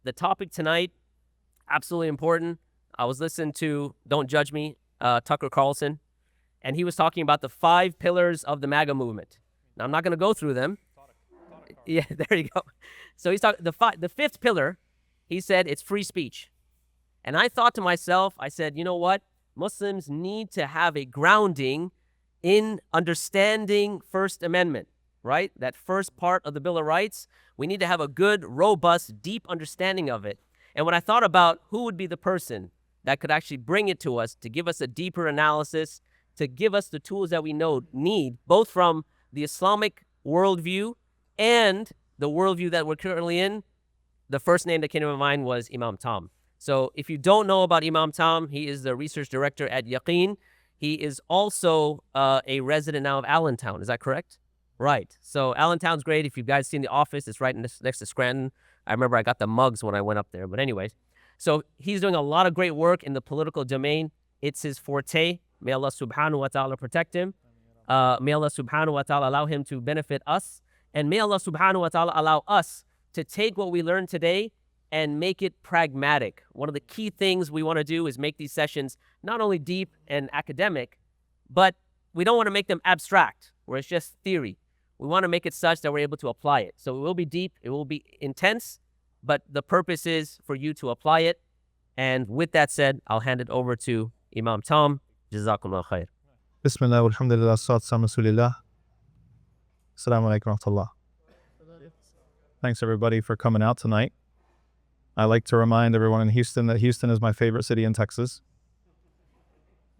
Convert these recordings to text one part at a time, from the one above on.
The topic tonight, absolutely important. I was listening to Don't Judge Me, Tucker Carlson, and he was talking about the 5 pillars of the MAGA movement. Now, I'm not going to go through them. Yeah, there you go. So he's talking the 5th pillar. He said it's free speech. And I thought to myself, I said, you know what? Muslims need to have a grounding in understanding First Amendment, right? That first part of the Bill of Rights. We need to have a good, robust, deep understanding of it. And when I thought about who would be the person that could actually bring it to us, to give us a deeper analysis, to give us the tools that we need, both from the Islamic worldview and the worldview that we're currently in, the first name that came to my mind was Imam Tom. So if you don't know about Imam Tom, he is the research director at Yaqeen. He is also a resident now of Allentown. Is that correct? Right. So Allentown's great. If you guys seen The Office, it's right next to Scranton. I remember I got the mugs when I went up there. But anyways, so he's doing a lot of great work in the political domain. It's his forte. May Allah subhanahu wa ta'ala protect him. May Allah subhanahu wa ta'ala allow him to benefit us. And may Allah subhanahu wa ta'ala allow us to take what we learned today and make it pragmatic. One of the key things we want to do is make these sessions not only deep and academic, but we don't want to make them abstract, where it's just theory. We want to make it such that we're able to apply it. So it will be deep, it will be intense, but the purpose is for you to apply it. And with that said, I'll hand it over to Imam Tom. Jazakumullah khair. Bismillah, alhamdulillah, salatu salam rasulillah. Assalamu alaikum wa rahmatullah. Thanks everybody for coming out tonight. I like to remind everyone in Houston that Houston is my favorite city in Texas.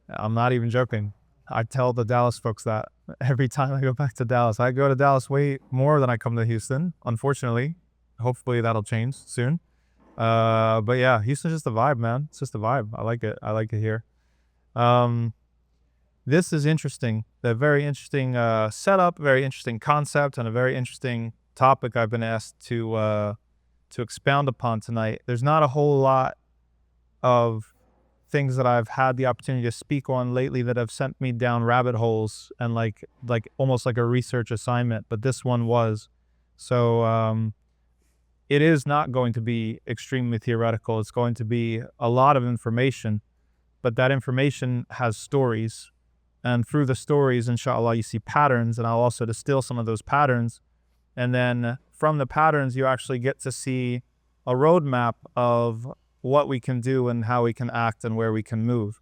I'm not even joking. I tell the Dallas folks that every time I go back to Dallas. I go to Dallas way more than I come to Houston, unfortunately. Hopefully that'll change soon. But yeah, Houston's just a vibe, man. It's just a vibe. I like it. I like it here. This is interesting. A very interesting setup, very interesting concept, and a very interesting topic I've been asked to expound upon tonight. There's not a whole lot of things that I've had the opportunity to speak on lately that have sent me down rabbit holes and like almost like a research assignment, but this one was. So it is not going to be extremely theoretical. It's going to be a lot of information, but that information has stories. And through the stories, inshallah, you see patterns, and I'll also distill some of those patterns. And then from the patterns, you actually get to see a roadmap of what we can do and how we can act and where we can move.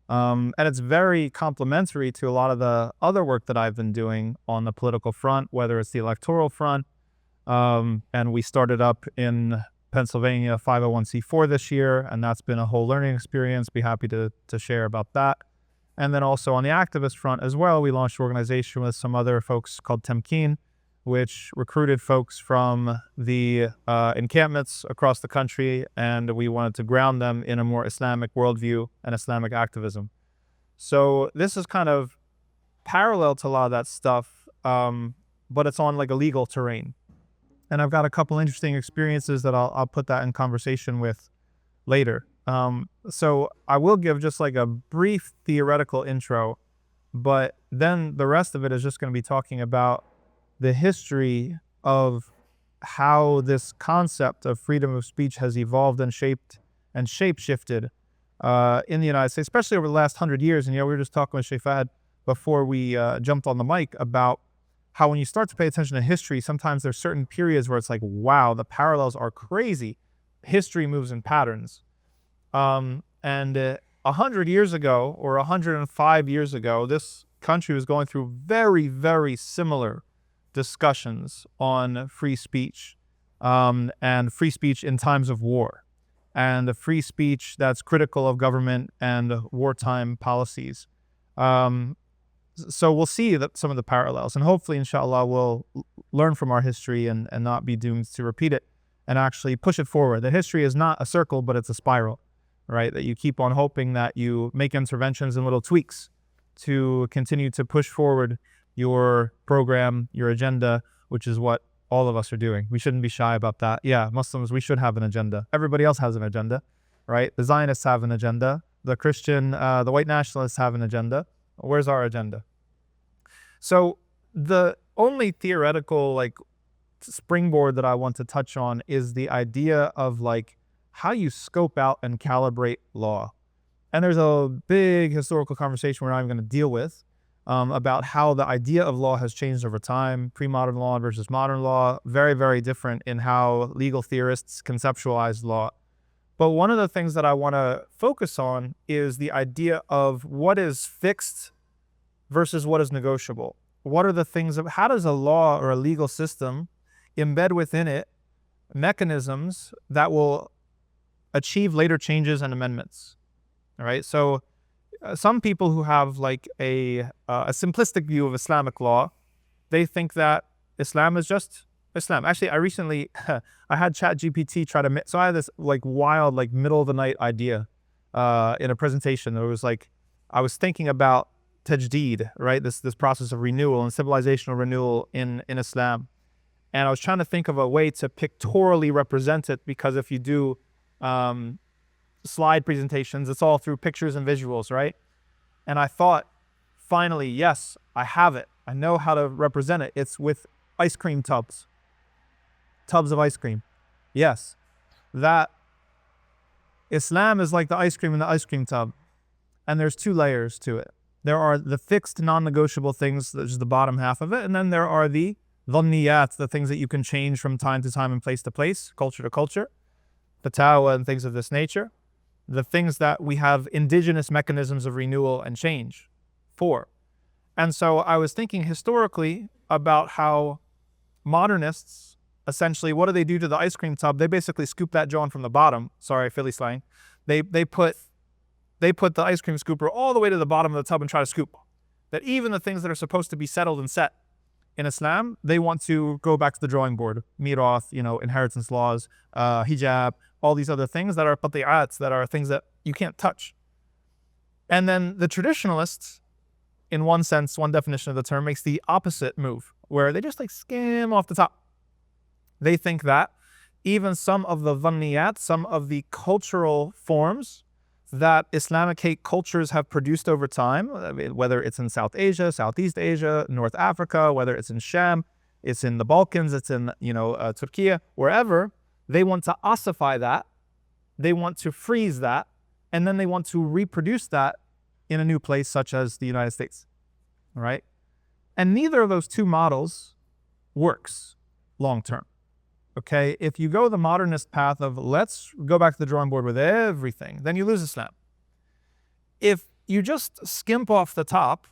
And it's very complementary to a lot of the other work that I've been doing on the political front, whether it's the electoral front. And we started up in Pennsylvania 501c4 this year, and that's been a whole learning experience. Be happy to share about that. And then also on the activist front as well, we launched an organization with some other folks called Facchine, which recruited folks from the encampments across the country, and we wanted to ground them in a more Islamic worldview and Islamic activism. So this is kind of parallel to a lot of that stuff, but it's on like a legal terrain. And I've got a couple interesting experiences that I'll put that in conversation with later. So I will give just like a brief theoretical intro, but then the rest of it is just going to be talking about the history of how this concept of freedom of speech has evolved and shape-shifted in the United States, especially over the last 100 years. And, we were just talking with Sheikh Fahad before we jumped on the mic about how when you start to pay attention to history, sometimes there's certain periods where it's like, wow, the parallels are crazy. History moves in patterns. And 100 years ago or 105 years ago, this country was going through very, very similar discussions on free speech, and free speech in times of war, and the free speech that's critical of government and wartime policies. So we'll see some of the parallels, and hopefully, inshallah, we'll learn from our history and not be doomed to repeat it and actually push it forward. That history is not a circle, but it's a spiral, right? That you keep on hoping that you make interventions and little tweaks to continue to push forward your program, your agenda, which is what all of us are doing. We shouldn't be shy about that. Yeah, Muslims, we should have an agenda. Everybody else has an agenda, right? The Zionists have an agenda. The Christian, the white nationalists have an agenda. Where's our agenda? So the only theoretical springboard that I want to touch on is the idea of like how you scope out and calibrate law. And there's a big historical conversation we're not even going to deal with about how the idea of law has changed over time. Pre-modern law versus modern law, very, very different in how legal theorists conceptualize law. But one of the things that I want to focus on is the idea of what is fixed versus what is negotiable. What are the things of how does a law or a legal system embed within it mechanisms that will achieve later changes and amendments? All right. So some people who have like a simplistic view of Islamic law, they think that Islam is just Islam. Actually, I recently I had ChatGPT try to so I had this like wild like middle of the night idea in a presentation. It was like I was thinking about tajdeed, right? This process of renewal and civilizational renewal in Islam, and I was trying to think of a way to pictorially represent it, because if you do slide presentations, it's all through pictures and visuals, right? And I thought, finally, yes, I have it. I know how to represent it. It's with ice cream tubs of ice cream. Yes, that Islam is like the ice cream in the ice cream tub, and there's two layers to it. There are the fixed non-negotiable things, which is the bottom half of it, and then there are the dhanniyat, the things that you can change from time to time and place to place, culture to culture, fatawa and things of this nature, the things that we have indigenous mechanisms of renewal and change for. And so I was thinking historically about how modernists, essentially, what do they do to the ice cream tub? They basically scoop that joint from the bottom. Sorry, Philly slang. They put the ice cream scooper all the way to the bottom of the tub and try to scoop. That even the things that are supposed to be settled and set in Islam, they want to go back to the drawing board. Mirath, inheritance laws, hijab, all these other things that are qati'ats, that are things that you can't touch. And then the traditionalists, in one sense, one definition of the term, makes the opposite move, where they just like skim off the top. They think that even some of the dhanniyat, some of the cultural forms that Islamic cultures have produced over time, whether it's in South Asia, Southeast Asia, North Africa, whether it's in Sham, it's in the Balkans, it's in Turkey, wherever, they want to ossify that, they want to freeze that, and then they want to reproduce that in a new place such as the United States, all right? And neither of those two models works long term, okay? If you go the modernist path of let's go back to the drawing board with everything, then you lose Islam. If you just skimp off the top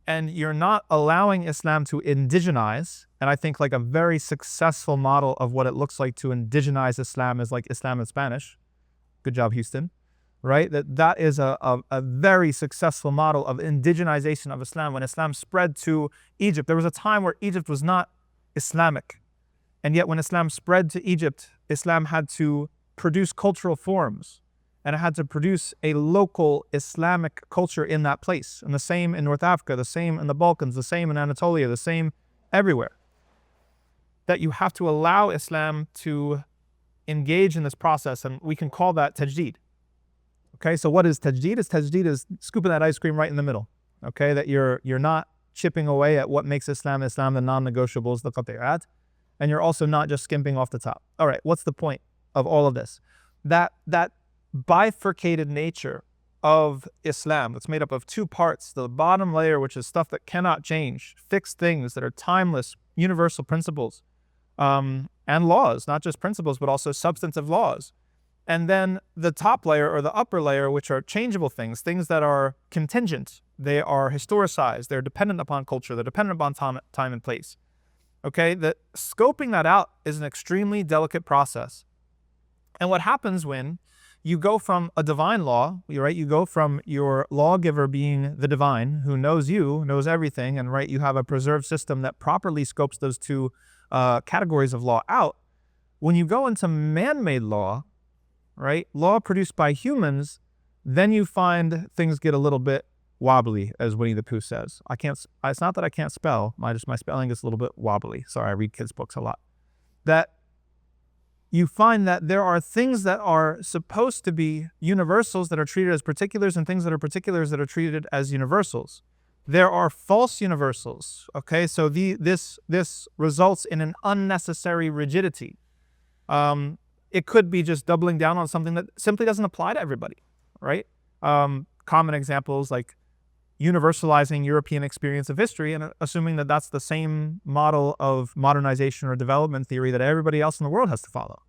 and you're not allowing Islam to indigenize, and I think like a very successful model of what it looks like to indigenize Islam is like Islam in Spanish. Good job, Houston. Right? That is a very successful model of indigenization of Islam. When Islam spread to Egypt, there was a time where Egypt was not Islamic. And yet when Islam spread to Egypt, Islam had to produce cultural forms, and it had to produce a local Islamic culture in that place. And the same in North Africa, the same in the Balkans, the same in Anatolia, the same everywhere. That you have to allow Islam to engage in this process, and we can call that tajdeed. Okay, so what is tajdeed? Tajdeed is scooping that ice cream right in the middle. Okay, that you're not chipping away at what makes Islam, the non-negotiables, the qati'at, and you're also not just skimping off the top. All right, what's the point of all of this? That bifurcated nature of Islam that's made up of two parts, the bottom layer, which is stuff that cannot change, fixed things that are timeless, universal principles, and laws, not just principles, but also substantive laws. And then the top layer or the upper layer, which are changeable things that are contingent. They are historicized. They're dependent upon culture. They're dependent upon time and place. Okay, that scoping that out is an extremely delicate process. And what happens when you go from a divine law, right? You go from your lawgiver being the divine, who knows you, knows everything, and right, you have a preserved system that properly scopes those two categories of law out. When you go into man-made law, right, law produced by humans, then you find things get a little bit wobbly, as Winnie the Pooh says. It's not that I can't spell, my spelling is a little bit wobbly. Sorry, I read kids' books a lot. That you find that there are things that are supposed to be universals that are treated as particulars, and things that are particulars that are treated as universals. there are false universals. Okay, so this results in an unnecessary rigidity. It could be just doubling down on something that simply doesn't apply to everybody, right? Common examples like universalizing European experience of history and assuming that that's the same model of modernization or development theory that everybody else in the world has to follow,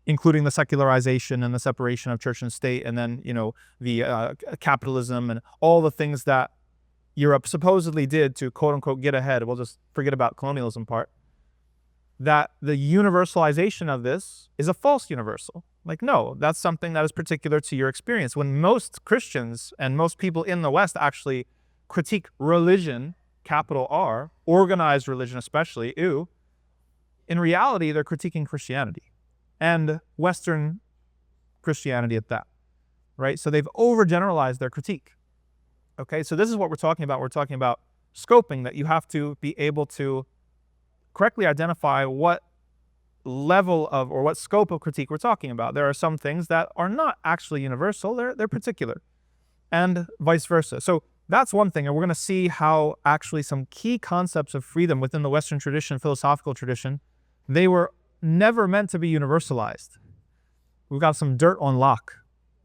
including the secularization and the separation of church and state, and then, the capitalism and all the things that Europe supposedly did to quote unquote get ahead. We'll just forget about colonialism part. That the universalization of this is a false universal. Like, no, that's something that is particular to your experience. When most Christians and most people in the West actually critique religion, capital R, organized religion especially, in reality, they're critiquing Christianity and Western Christianity at that, right? So they've overgeneralized their critique. Okay, so this is what we're talking about. We're talking about scoping, that you have to be able to correctly identify what level of or what scope of critique we're talking about. There are some things that are not actually universal, they're particular, and vice versa. So that's one thing, and we're going to see how actually some key concepts of freedom within the Western tradition, philosophical tradition, they were never meant to be universalized. We've got some dirt on Locke.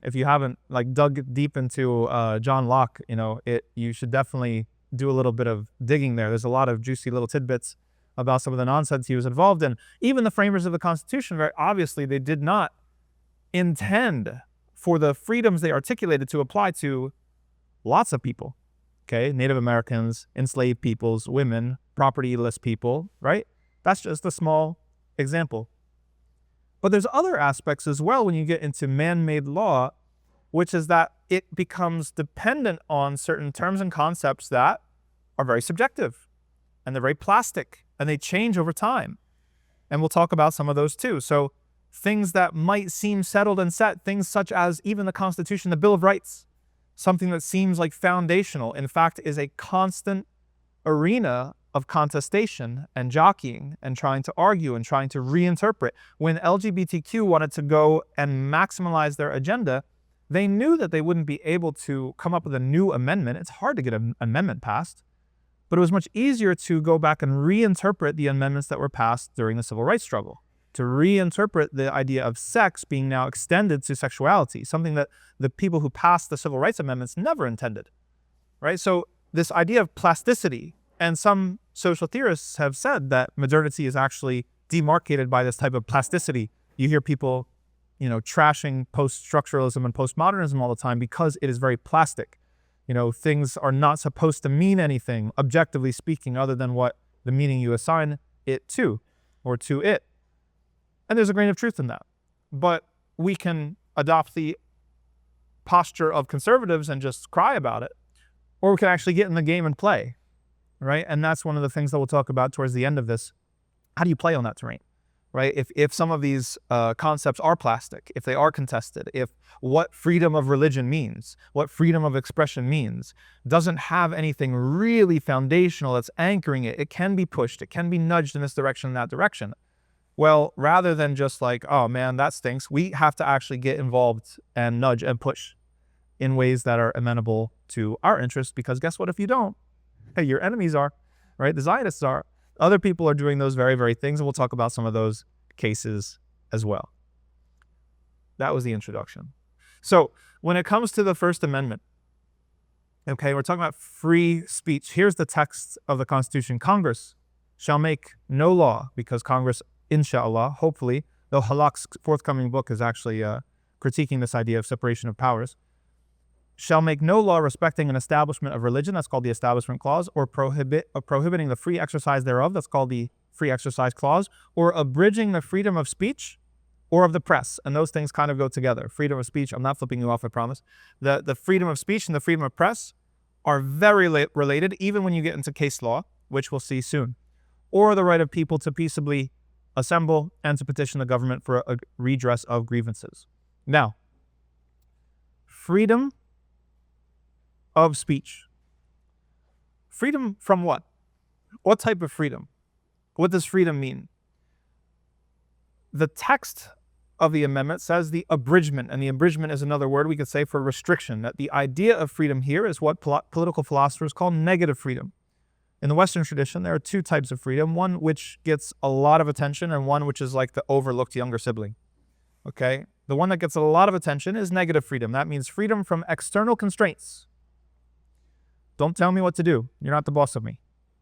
If you haven't dug deep into John Locke, you should definitely do a little bit of digging there. There's a lot of juicy little tidbits about some of the nonsense he was involved in. Even the framers of the Constitution, very obviously, they did not intend for the freedoms they articulated to apply to lots of people. Okay, Native Americans, enslaved peoples, women, propertyless people, right? That's just a small example. But there's other aspects as well when you get into man-made law, which is that it becomes dependent on certain terms and concepts that are very subjective, and they're very plastic, and they change over time. And we'll talk about some of those too. So things that might seem settled and set, things such as even the Constitution, the Bill of Rights, something that seems like foundational, in fact, is a constant arena of contestation and jockeying and trying to argue and trying to reinterpret. When LGBTQ wanted to go and maximize their agenda, they knew that they wouldn't be able to come up with a new amendment. It's hard to get an amendment passed, but it was much easier to go back and reinterpret the amendments that were passed during the civil rights struggle, to reinterpret the idea of sex being now extended to sexuality, something that the people who passed the civil rights amendments never intended, right? So this idea of plasticity, and some social theorists have said that modernity is actually demarcated by this type of plasticity. You hear people, trashing post-structuralism and postmodernism all the time because it is very plastic. Things are not supposed to mean anything, objectively speaking, other than what the meaning you assign it to, or to it. And there's a grain of truth in that. But we can adopt the posture of conservatives and just cry about it, or we can actually get in the game and play, right? And that's one of the things that we'll talk about towards the end of this. How do you play on that terrain, right? If some of these concepts are plastic, if they are contested, if what freedom of religion means, what freedom of expression means, doesn't have anything really foundational that's anchoring it, it can be pushed, it can be nudged in this direction, that direction. Well, rather than just oh man, that stinks, we have to actually get involved and nudge and push in ways that are amenable to our interests, because guess what? If you don't, hey, your enemies are, right? The Zionists are. Other people are doing those very, very things, and we'll talk about some of those cases as well. That was the introduction. So when it comes to the First Amendment, okay, we're talking about free speech. Here's the text of the Constitution. Congress shall make no law, because Congress, inshallah, hopefully, though Halak's forthcoming book is actually critiquing this idea of separation of powers, shall make no law respecting an establishment of religion, that's called the Establishment Clause, or prohibiting the free exercise thereof, that's called the Free Exercise Clause, or abridging the freedom of speech or of the press. And those things kind of go together. Freedom of speech, I'm not flipping you off, I promise. The freedom of speech and the freedom of press are very related, even when you get into case law, which we'll see soon. Or the right of people to peaceably assemble and to petition the government for a redress of grievances. Now, freedom of speech. Freedom from what? What type of freedom? What does freedom mean? The text of the amendment says the abridgment, and the abridgment is another word we could say for restriction, that the idea of freedom here is what political philosophers call negative freedom. In the Western tradition, there are two types of freedom, one which gets a lot of attention and one which is like the overlooked younger sibling. Okay? The one that gets a lot of attention is negative freedom. That means freedom from external constraints. Don't tell me what to do. You're not the boss of me.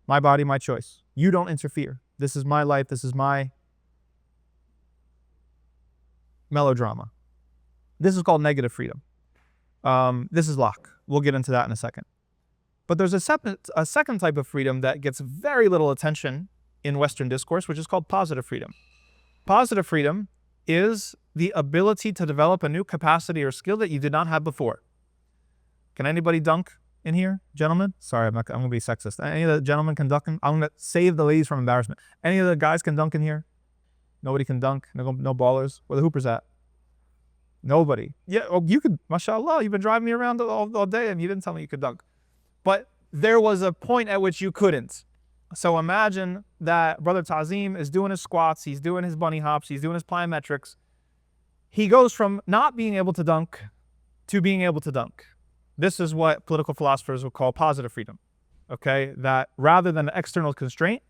My body, my choice. You don't interfere. This is my life. This is my melodrama. This is called negative freedom. This is Locke. We'll get into that in a second. But there's a second type of freedom that gets very little attention in Western discourse, which is called positive freedom. Positive freedom is the ability to develop a new capacity or skill that you did not have before. Can anybody dunk in here, gentlemen? Sorry, I'm going to be sexist. Any of the gentlemen can dunk? I'm going to save the ladies from embarrassment. Any of the guys can dunk in here? Nobody can dunk? No ballers? Where the hoopers at? Nobody. Yeah, oh, you could, mashallah, you've been driving me around all day and you didn't tell me you could dunk. But there was a point at which you couldn't. So imagine that Brother Tazim is doing his squats, he's doing his bunny hops, he's doing his plyometrics. He goes from not being able to dunk to being able to dunk. This is what political philosophers would call positive freedom. Okay? That rather than an external constraint,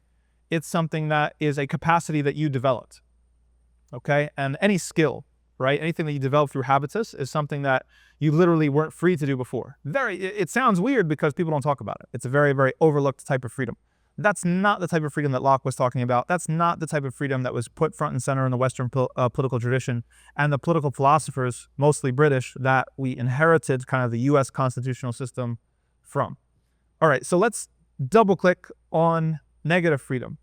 it's something that is a capacity that you developed. Okay? And any skill, right? Anything that you develop through habitus is something that you literally weren't free to do before. It sounds weird because people don't talk about it. It's a very, very overlooked type of freedom. That's not the type of freedom that Locke was talking about. That's not the type of freedom that was put front and center in the Western political tradition and the political philosophers, mostly British, that we inherited kind of the US constitutional system from. All right, so let's double click on negative freedom.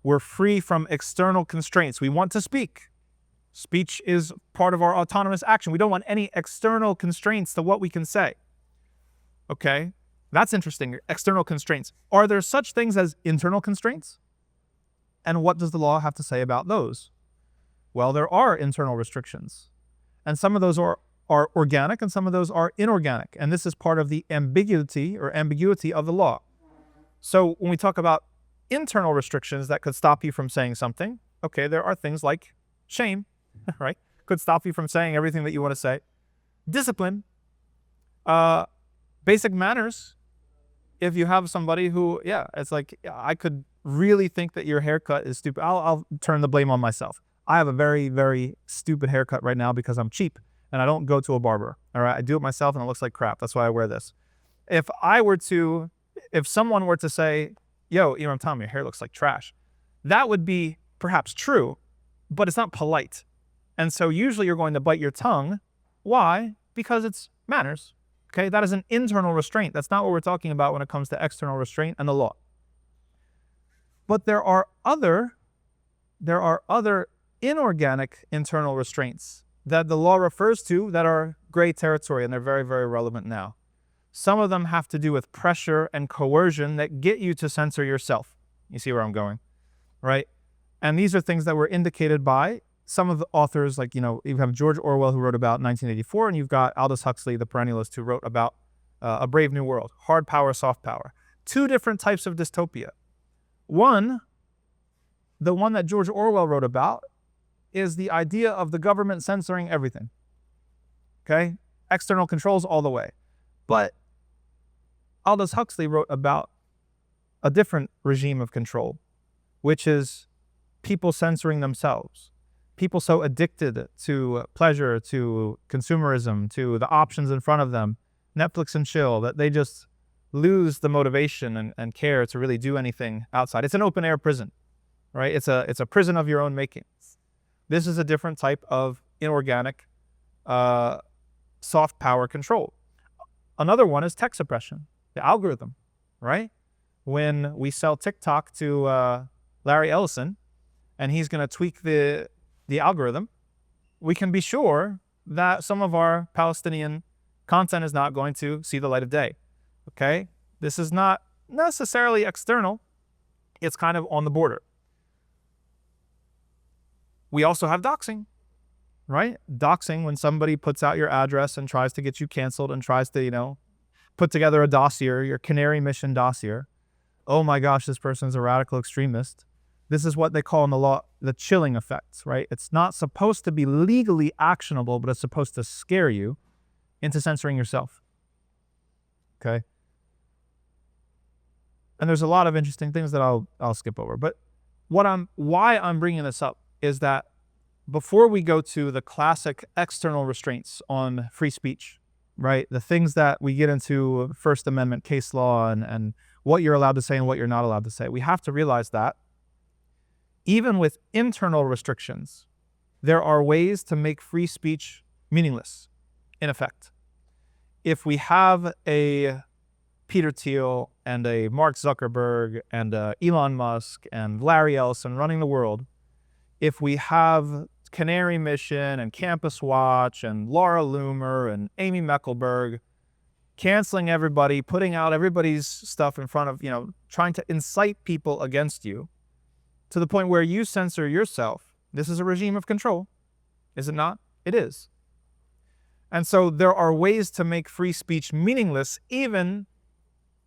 We're free from external constraints. We want to speak. Speech is part of our autonomous action. We don't want any external constraints to what we can say. Okay, that's interesting. External constraints. Are there such things as internal constraints? And what does the law have to say about those? Well, there are internal restrictions. And some of those are organic and some of those are inorganic. And this is part of the ambiguity of the law. So when we talk about internal restrictions that could stop you from saying something, okay, there are things like shame, right? Could stop you from saying everything that you want to say. Discipline, basic manners. If you have somebody who, it's like, I could really think that your haircut is stupid. I'll turn the blame on myself. I have a very, very stupid haircut right now because I'm cheap and I don't go to a barber. All right, I do it myself and it looks like crap. That's why I wear this. If someone were to say, yo, Imam Tom, your hair looks like trash, that would be perhaps true, but it's not polite. And so usually you're going to bite your tongue. Why? Because it's manners. Okay, that is an internal restraint. That's not what we're talking about when it comes to external restraint and the law. But there are other inorganic internal restraints that the law refers to that are gray territory, and they're very, very relevant now. Some of them have to do with pressure and coercion that get you to censor yourself. You see where I'm going, right? And these are things that were indicated by some of the authors, like, you have George Orwell, who wrote about 1984, and you've got Aldous Huxley, the perennialist, who wrote about A Brave New World, hard power, soft power. Two different types of dystopia. One, the one that George Orwell wrote about, is the idea of the government censoring everything. Okay? External controls all the way. But Aldous Huxley wrote about a different regime of control, which is people censoring themselves. People so addicted to pleasure, to consumerism, to the options in front of them, Netflix and chill, that they just lose the motivation and care to really do anything outside. It's an open air prison, right? It's a prison of your own making. This is a different type of inorganic soft power control. Another one is tech suppression, the algorithm, right? When we sell TikTok to Larry Ellison and he's going to tweak the algorithm, we can be sure that some of our Palestinian content is not going to see the light of day. Okay? This is not necessarily external. It's kind of on the border. We also have doxing, right? Doxing, when somebody puts out your address and tries to get you canceled and tries to, put together a dossier, your Canary Mission dossier. Oh my gosh, this person's a radical extremist. This is what they call in the law the chilling effect, right? It's not supposed to be legally actionable, but it's supposed to scare you into censoring yourself. Okay? And there's a lot of interesting things that I'll skip over. But why I'm bringing this up is that before we go to the classic external restraints on free speech, right? The things that we get into First Amendment case law and what you're allowed to say and what you're not allowed to say, we have to realize that even with internal restrictions, there are ways to make free speech meaningless, in effect. If we have a Peter Thiel and a Mark Zuckerberg and Elon Musk and Larry Ellison running the world, if we have Canary Mission and Campus Watch and Laura Loomer and Amy Meckelberg canceling everybody, putting out everybody's stuff in front of, trying to incite people against you to the point where you censor yourself, this is a regime of control, is it not? It is. And so there are ways to make free speech meaningless even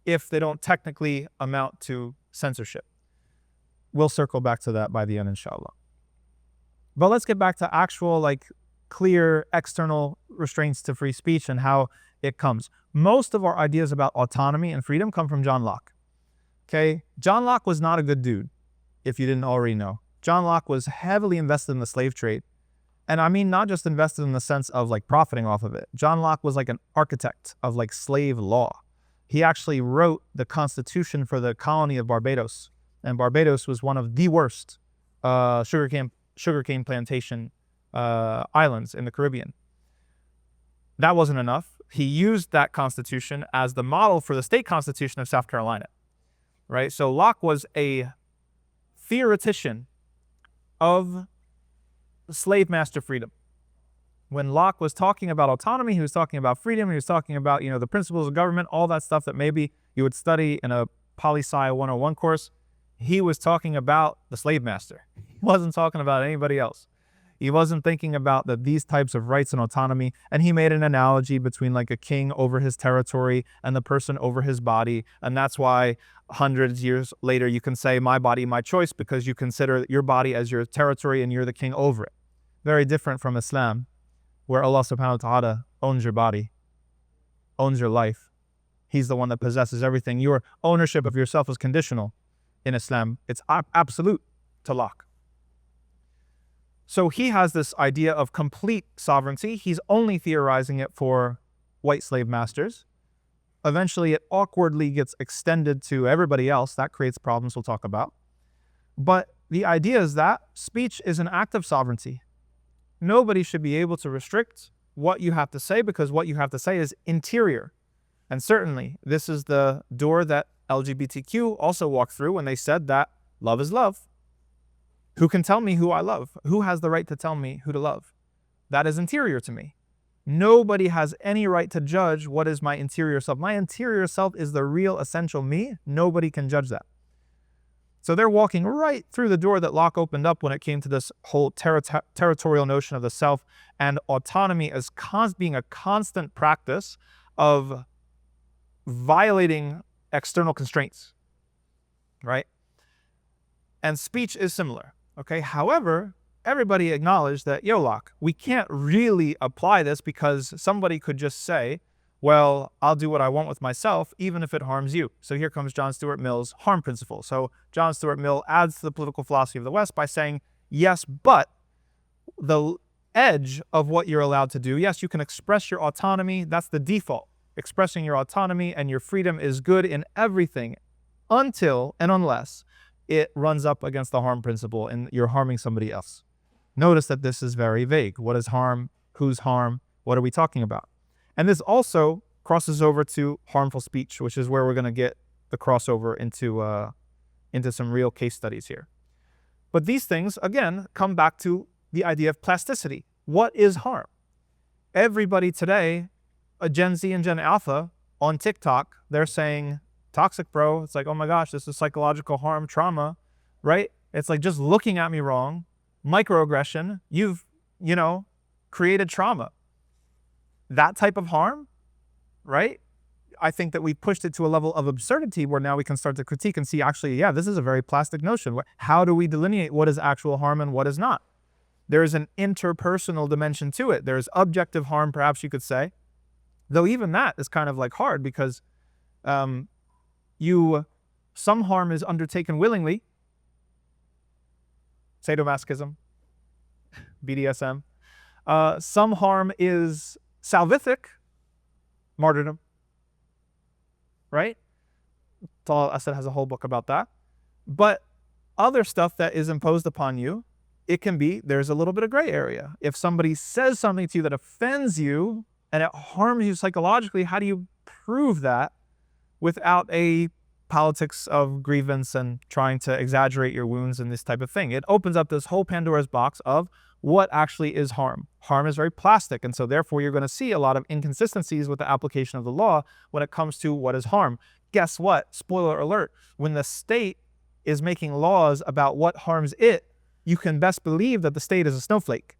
if they don't technically amount to censorship. We'll circle back to that by the end, inshallah. But let's get back to actual, clear external restraints to free speech and how it comes. Most of our ideas about autonomy and freedom come from John Locke. Okay? John Locke was not a good dude, if you didn't already know. John Locke was heavily invested in the slave trade. And I mean, not just invested in the sense of profiting off of it. John Locke was like an architect of slave law. He actually wrote the Constitution for the colony of Barbados. And Barbados was one of the worst sugarcane plantation islands in the Caribbean. That wasn't enough. He used that Constitution as the model for the state constitution of South Carolina, right? So Locke was a theoretician of slave master freedom. When Locke was talking about autonomy, he was talking about freedom, he was talking about, the principles of government, all that stuff that maybe you would study in a Poli-Sci 101 course. He was talking about the slave master. He wasn't talking about anybody else. He wasn't thinking about these types of rights and autonomy. And he made an analogy between a king over his territory and the person over his body. And that's why hundreds of years later, you can say, my body, my choice, because you consider your body as your territory and you're the king over it. Very different from Islam, where Allah subhanahu wa ta'ala owns your body, owns your life. He's the one that possesses everything. Your ownership of yourself is conditional. In Islam, it's absolute to Locke. So he has this idea of complete sovereignty. He's only theorizing it for white slave masters. Eventually, it awkwardly gets extended to everybody else. That creates problems we'll talk about. But the idea is that speech is an act of sovereignty. Nobody should be able to restrict what you have to say because what you have to say is interior. And certainly, this is the door that LGBTQ also walked through when they said that love is love. Who can tell me who I love? Who has the right to tell me who to love? That is interior to me. Nobody has any right to judge what is my interior self. My interior self is the real essential me. Nobody can judge that. So they're walking right through the door that Locke opened up when it came to this whole territorial notion of the self and autonomy as being a constant practice of violating external constraints, right? And speech is similar, okay? However, everybody acknowledged that, Locke, we can't really apply this because somebody could just say, well, I'll do what I want with myself, even if it harms you. So here comes John Stuart Mill's harm principle. So John Stuart Mill adds to the political philosophy of the West by saying, yes, but the edge of what you're allowed to do, yes, you can express your autonomy. That's the default. Expressing your autonomy and your freedom is good in everything until and unless it runs up against the harm principle and you're harming somebody else. Notice that this is very vague. What is harm? Whose harm? What are we talking about? And this also crosses over to harmful speech, which is where we're going to get the crossover into some real case studies here. But these things, again, come back to the idea of plasticity. What is harm? Everybody today, Gen Z and Gen Alpha on TikTok, they're saying, toxic, bro. It's like, oh my gosh, this is psychological harm, trauma, right? It's like just looking at me wrong, microaggression, you've, created trauma. That type of harm, right? I think that we've pushed it to a level of absurdity where now we can start to critique and see, actually, yeah, this is a very plastic notion. How do we delineate what is actual harm and what is not? There is an interpersonal dimension to it. There's objective harm, perhaps you could say, though even that is kind of like hard because some harm is undertaken willingly, sadomasochism, BDSM. Some harm is salvific, martyrdom, right? Tal Asad has a whole book about that. But other stuff that is imposed upon you, it can be, there's a little bit of gray area. If somebody says something to you that offends you and it harms you psychologically, how do you prove that without a politics of grievance and trying to exaggerate your wounds and this type of thing? It opens up this whole Pandora's box of what actually is harm. Harm is very plastic, and so therefore you're going to see a lot of inconsistencies with the application of the law when it comes to what is harm. Guess what? Spoiler alert. When the state is making laws about what harms it, you can best believe that the state is a snowflake.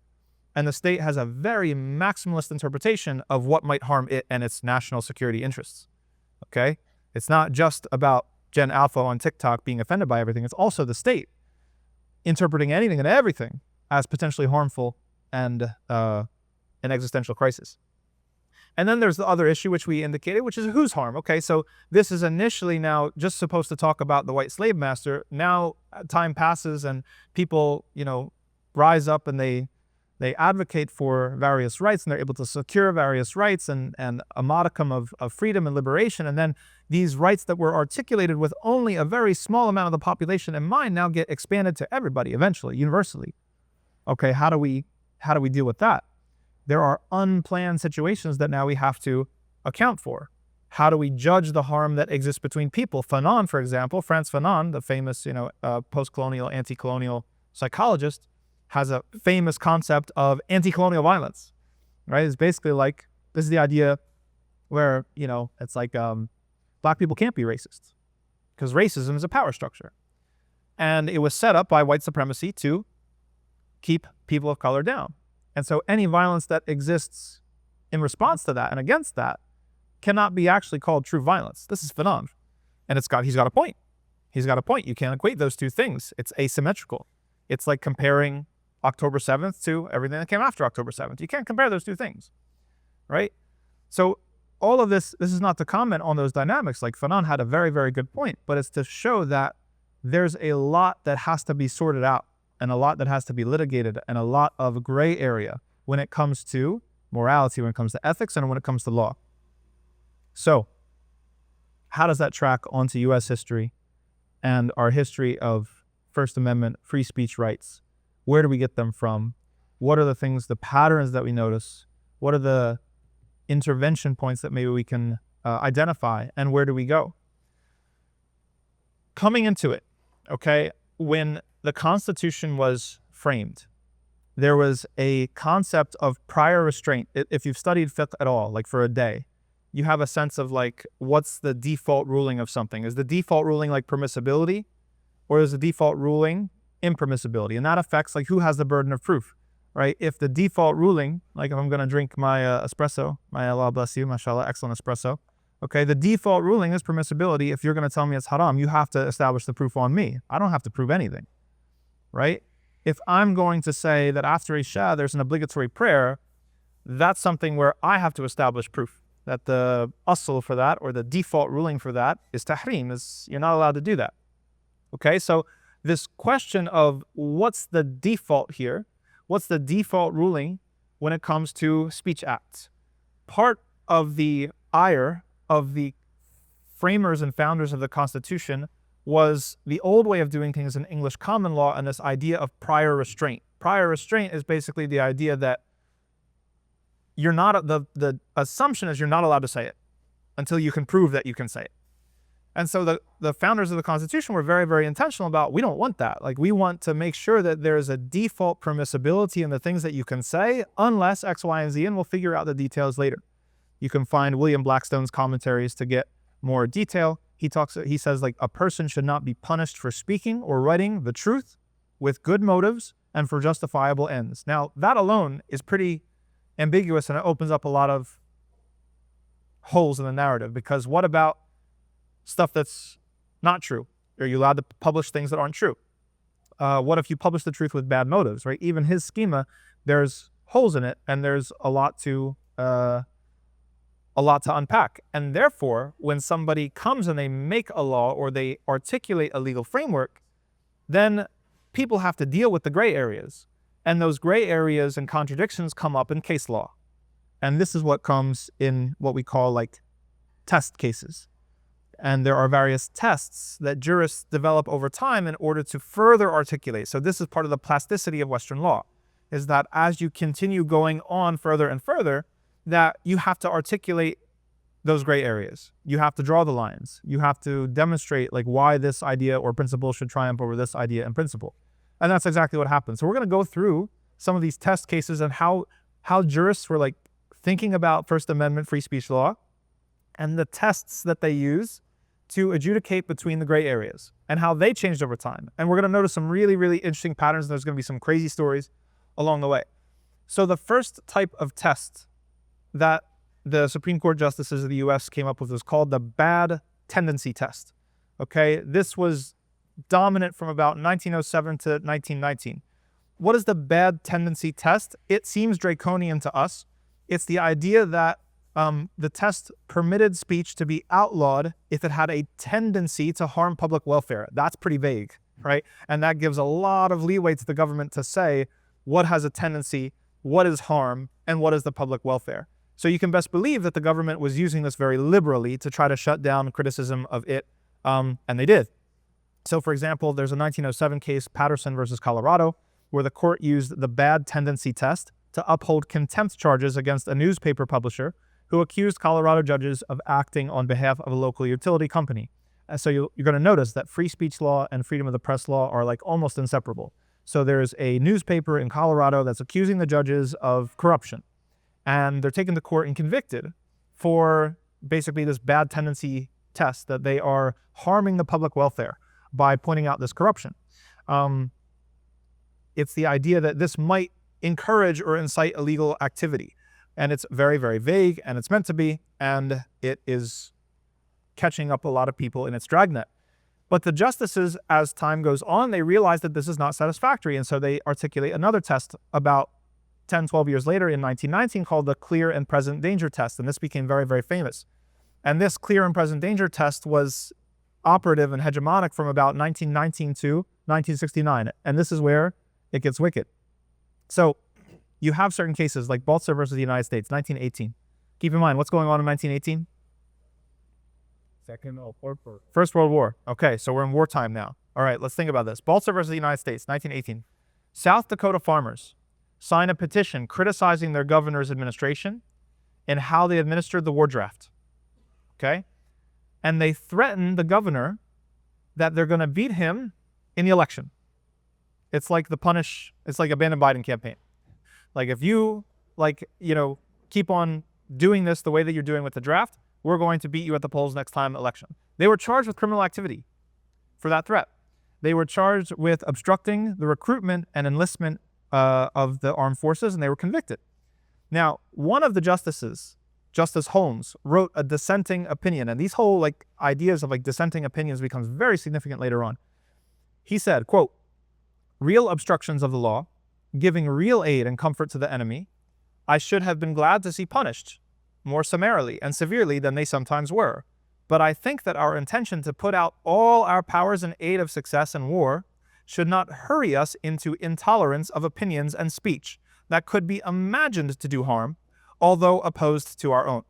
And the state has a very maximalist interpretation of what might harm it and its national security interests. Okay? It's not just about Gen Alpha on TikTok being offended by everything. It's also the state interpreting anything and everything as potentially harmful and an existential crisis. And then there's the other issue, which we indicated, which is whose harm. Okay, so this is initially now just supposed to talk about the white slave master. Now time passes and people, rise up and they advocate for various rights and they're able to secure various rights and a modicum of freedom and liberation. And then these rights that were articulated with only a very small amount of the population in mind now get expanded to everybody eventually, universally. Okay, how do we deal with that? There are unplanned situations that now we have to account for. How do we judge the harm that exists between people? Fanon, for example, Frantz Fanon, the famous, post-colonial, anti-colonial psychologist, has a famous concept of anti-colonial violence, right? It's basically like, this is the idea where, it's like black people can't be racist because racism is a power structure. And it was set up by white supremacy to keep people of color down. And so any violence that exists in response to that and against that cannot be actually called true violence. This is Fanon. And he's got a point. He's got a point. You can't equate those two things. It's asymmetrical. It's like comparing October 7th to everything that came after October 7th. You can't compare those two things, right? So all of this is not to comment on those dynamics. Like Fanon had a very, very good point, but it's to show that there's a lot that has to be sorted out and a lot that has to be litigated and a lot of gray area when it comes to morality, when it comes to ethics, and when it comes to law. So how does that track onto U.S. history and our history of First Amendment free speech rights? Where do we get them from? What are the things, the patterns that we notice? What are the intervention points that maybe we can identify? And where do we go? Coming into it, okay, when the Constitution was framed, there was a concept of prior restraint. If you've studied fiqh at all, like for a day, you have a sense of like, what's the default ruling of something? Is the default ruling like permissibility, or is the default ruling impermissibility? And that affects like who has the burden of proof, right? If the default ruling, like if I'm going to drink my espresso, my Allah bless you, mashallah, excellent espresso. Okay, the default ruling is permissibility. If you're going to tell me it's haram, you have to establish the proof on me. I don't have to prove anything, right? If I'm going to say that after Isha there's an obligatory prayer, that's something where I have to establish proof that the asl for that, or the default ruling for that, is tahrim, is you're not allowed to do that. Okay, so this question of what's the default here, what's the default ruling when it comes to speech acts? Part of the ire of the framers and founders of the Constitution was the old way of doing things in English common law and this idea of prior restraint. Prior restraint is basically the idea that you're not, the assumption is you're not allowed to say it until you can prove that you can say it. And so the founders of the Constitution were very, very intentional about, we don't want that. Like, we want to make sure that there's a default permissibility in the things that you can say, unless X, Y, and Z, and we'll figure out the details later. You can find William Blackstone's commentaries to get more detail. He says like a person should not be punished for speaking or writing the truth with good motives and for justifiable ends. Now, that alone is pretty ambiguous, and it opens up a lot of holes in the narrative, because what about stuff that's not true? Are you allowed to publish things that aren't true? What if you publish the truth with bad motives, right? Even his schema, there's holes in it, and there's a lot to unpack. And therefore, when somebody comes and they make a law or they articulate a legal framework, then people have to deal with the gray areas. And those gray areas and contradictions come up in case law. And this is what comes in what we call like test cases. And there are various tests that jurists develop over time in order to further articulate. So this is part of the plasticity of Western law, is that as you continue going on further and further, that you have to articulate those gray areas. You have to draw the lines. You have to demonstrate like why this idea or principle should triumph over this idea and principle. And that's exactly what happens. So we're going to go through some of these test cases and how jurists were like thinking about First Amendment free speech law and the tests that they use to adjudicate between the gray areas and how they changed over time. And we're going to notice some really, really interesting patterns. There's going to be some crazy stories along the way. So the first type of test that the Supreme Court justices of the US came up with was called the bad tendency test. Okay, this was dominant from about 1907 to 1919. What is the bad tendency test? It seems draconian to us. It's the idea that the test permitted speech to be outlawed if it had a tendency to harm public welfare. That's pretty vague, right? And that gives a lot of leeway to the government to say what has a tendency, what is harm, and what is the public welfare. So you can best believe that the government was using this very liberally to try to shut down criticism of it, and they did. So for example, there's a 1907 case, Patterson versus Colorado, where the court used the bad tendency test to uphold contempt charges against a newspaper publisher who accused Colorado judges of acting on behalf of a local utility company. And so you're going to notice that free speech law and freedom of the press law are like almost inseparable. So there's a newspaper in Colorado that's accusing the judges of corruption, and they're taken to court and convicted for basically this bad tendency test that they are harming the public welfare by pointing out this corruption. It's the idea that this might encourage or incite illegal activity. And it's very, very vague, and it's meant to be, and it is catching up a lot of people in its dragnet. But the justices, as time goes on, they realize that this is not satisfactory, and so they articulate another test about 10, 12 years later in 1919 called the clear and present danger test, and this became very, very famous. And this clear and present danger test was operative and hegemonic from about 1919 to 1969, and this is where it gets wicked. So you have certain cases like Balzer versus the United States, 1918. Keep in mind, what's going on in 1918? First World War. Okay, so we're in wartime now. All right, let's think about this. Balzer versus the United States, 1918. South Dakota farmers sign a petition criticizing their governor's administration and how they administered the war draft. Okay? And they threaten the governor that they're going to beat him in the election. It's like it's like a Bannon Biden campaign. Like if you keep on doing this the way that you're doing with the draft, we're going to beat you at the polls next time election. They were charged with criminal activity for that threat. They were charged with obstructing the recruitment and enlistment of the armed forces, and they were convicted. Now, one of the justices, Justice Holmes, wrote a dissenting opinion, and these whole ideas of dissenting opinions becomes very significant later on. He said, quote, "Real obstructions of the law, giving real aid and comfort to the enemy, I should have been glad to see punished more summarily and severely than they sometimes were. But I think that our intention to put out all our powers in aid of success in war should not hurry us into intolerance of opinions and speech that could be imagined to do harm, although opposed to our own.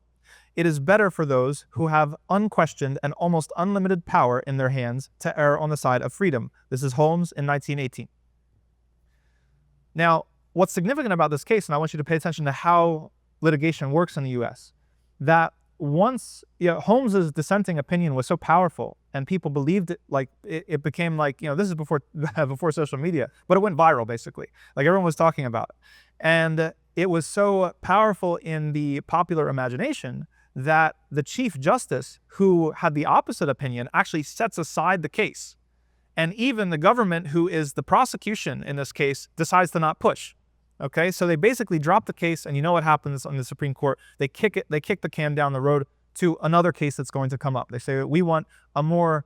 It is better for those who have unquestioned and almost unlimited power in their hands to err on the side of freedom." This is Holmes in 1918. Now, what's significant about this case, and I want you to pay attention to how litigation works in the U.S., that once Holmes's dissenting opinion was so powerful and people believed it, it became this is before social media, but it went viral basically. Everyone was talking about it. And it was so powerful in the popular imagination that the Chief Justice, who had the opposite opinion, actually sets aside the case. And even the government, who is the prosecution in this case, decides to not push. Okay, so they basically drop the case, and you know what happens on the Supreme Court? They kick the can down the road to another case that's going to come up. They say we want a more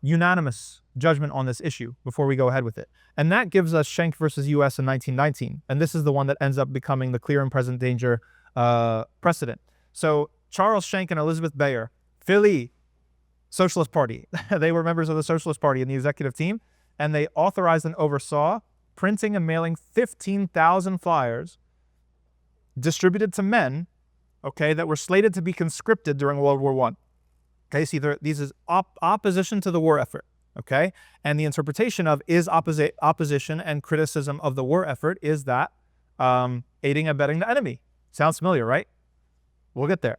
unanimous judgment on this issue before we go ahead with it. And that gives us Schenck versus U.S. in 1919. And this is the one that ends up becoming the clear and present danger precedent. So Charles Schenck and Elizabeth Bayer, Philly Socialist Party, they were members of the Socialist Party in the executive team, and they authorized and oversaw printing and mailing 15,000 flyers distributed to men, okay, that were slated to be conscripted during World War I. Okay, so these is opposition to the war effort, okay? And the interpretation of is opposition and criticism of the war effort is that aiding and abetting the enemy. Sounds familiar, right? We'll get there.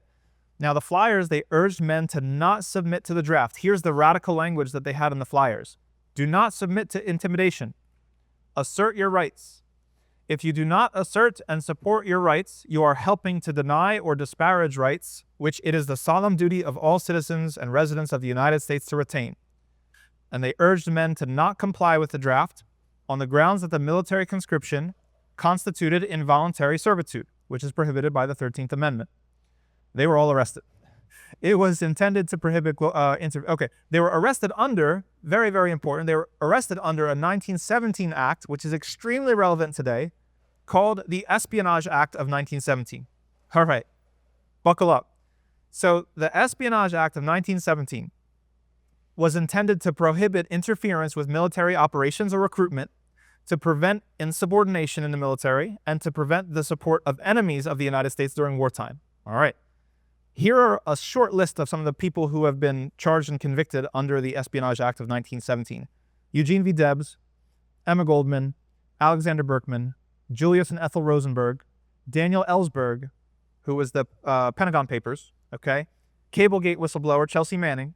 Now, the flyers, they urged men to not submit to the draft. Here's the radical language that they had in the flyers. Do not submit to intimidation. Assert your rights. If you do not assert and support your rights, you are helping to deny or disparage rights, which it is the solemn duty of all citizens and residents of the United States to retain. And they urged men to not comply with the draft on the grounds that the military conscription constituted involuntary servitude, which is prohibited by the 13th Amendment. They were all arrested. It was intended to prohibit, they were arrested under, very, very important, they were arrested under a 1917 act, which is extremely relevant today, called the Espionage Act of 1917. All right, buckle up. So the Espionage Act of 1917 was intended to prohibit interference with military operations or recruitment, to prevent insubordination in the military, and to prevent the support of enemies of the United States during wartime. All right. Here are a short list of some of the people who have been charged and convicted under the Espionage Act of 1917. Eugene V. Debs, Emma Goldman, Alexander Berkman, Julius and Ethel Rosenberg, Daniel Ellsberg, who was the Pentagon Papers, okay? Cablegate whistleblower Chelsea Manning,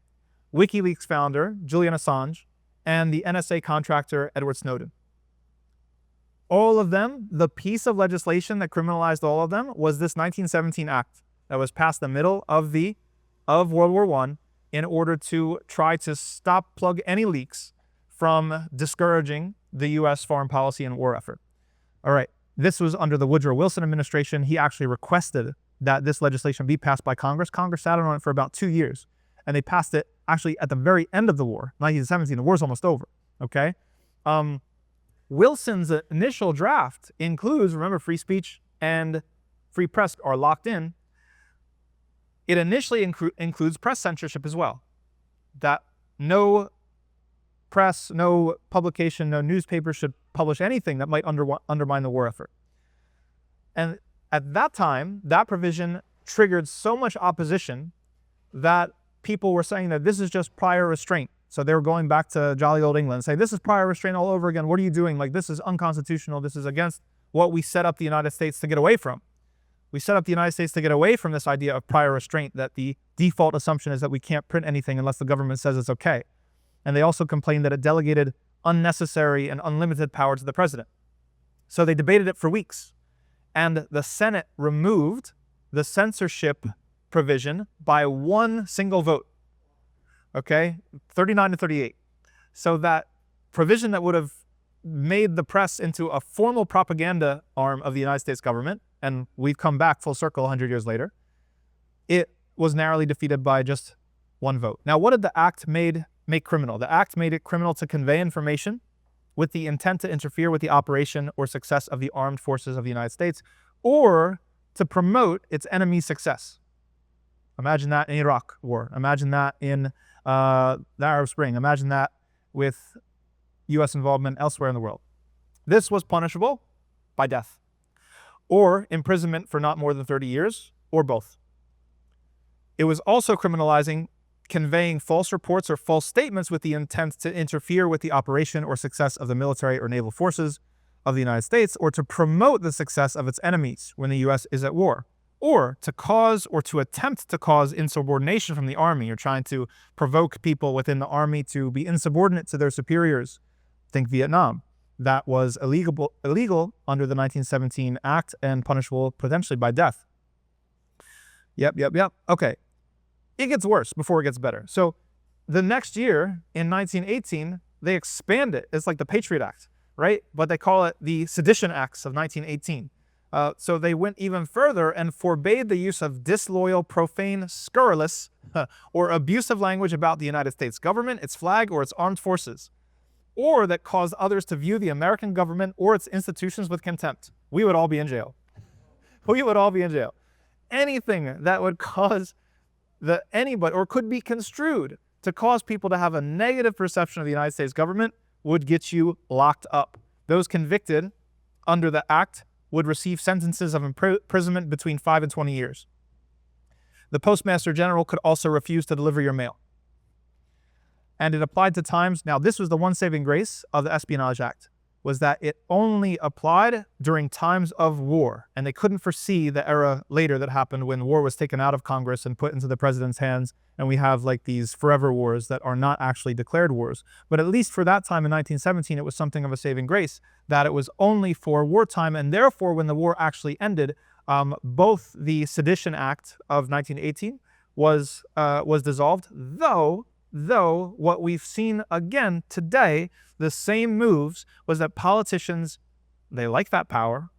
WikiLeaks founder Julian Assange, and the NSA contractor Edward Snowden. All of them, the piece of legislation that criminalized all of them was this 1917 act that was passed the middle of World War I in order to try to plug any leaks from discouraging the U.S. foreign policy and war effort. All right, this was under the Woodrow Wilson administration. He actually requested that this legislation be passed by Congress. Congress sat on it for about 2 years, and they passed it actually at the very end of the war, 1917. The war's almost over, okay? Wilson's initial draft includes, remember, free speech and free press are locked in. It initially includes press censorship as well, that no press, no publication, no newspaper should publish anything that might undermine the war effort. And at that time, that provision triggered so much opposition that people were saying that this is just prior restraint. So they were going back to jolly old England and saying, this is prior restraint all over again. What are you doing? Like, this is unconstitutional. This is against what we set up the United States to get away from. We set up the United States to get away from this idea of prior restraint, that the default assumption is that we can't print anything unless the government says it's okay. And they also complained that it delegated unnecessary and unlimited power to the president. So they debated it for weeks. And the Senate removed the censorship provision by one single vote. Okay, 39 to 38. So that provision that would have made the press into a formal propaganda arm of the United States government, and we've come back full circle 100 years later, it was narrowly defeated by just one vote. Now, what did the act make criminal? The act made it criminal to convey information with the intent to interfere with the operation or success of the armed forces of the United States, or to promote its enemy's success. Imagine that in Iraq war. Imagine that in the Arab Spring. Imagine that with U.S. involvement elsewhere in the world. This was punishable by death, or imprisonment for not more than 30 years, or both. It was also criminalizing conveying false reports or false statements with the intent to interfere with the operation or success of the military or naval forces of the United States, or to promote the success of its enemies when the U.S. is at war, or to cause or to attempt to cause insubordination from the army. You're trying to provoke people within the army to be insubordinate to their superiors. Think Vietnam. That was illegal under the 1917 Act and punishable potentially by death. Yep. Okay. It gets worse before it gets better. So the next year, in 1918, they expand it. It's like the Patriot Act, right? But they call it the Sedition Acts of 1918. So they went even further and forbade the use of disloyal, profane, scurrilous, or abusive language about the United States government, its flag, or its armed forces, or that caused others to view the American government or its institutions with contempt. We would all be in jail. We would all be in jail. Anything that would cause anybody, or could be construed to cause people to have a negative perception of the United States government, would get you locked up. Those convicted under the act would receive sentences of imprisonment between 5 and 20 years. The Postmaster General could also refuse to deliver your mail. And it applied to times, now this was the one saving grace of the Espionage Act, was that it only applied during times of war. And they couldn't foresee the era later that happened when war was taken out of Congress and put into the president's hands. And we have like these forever wars that are not actually declared wars. But at least for that time in 1917, it was something of a saving grace that it was only for wartime. And therefore, when the war actually ended, both the Sedition Act of 1918 was dissolved, though what we've seen again today, the same moves, was that politicians, they like that power,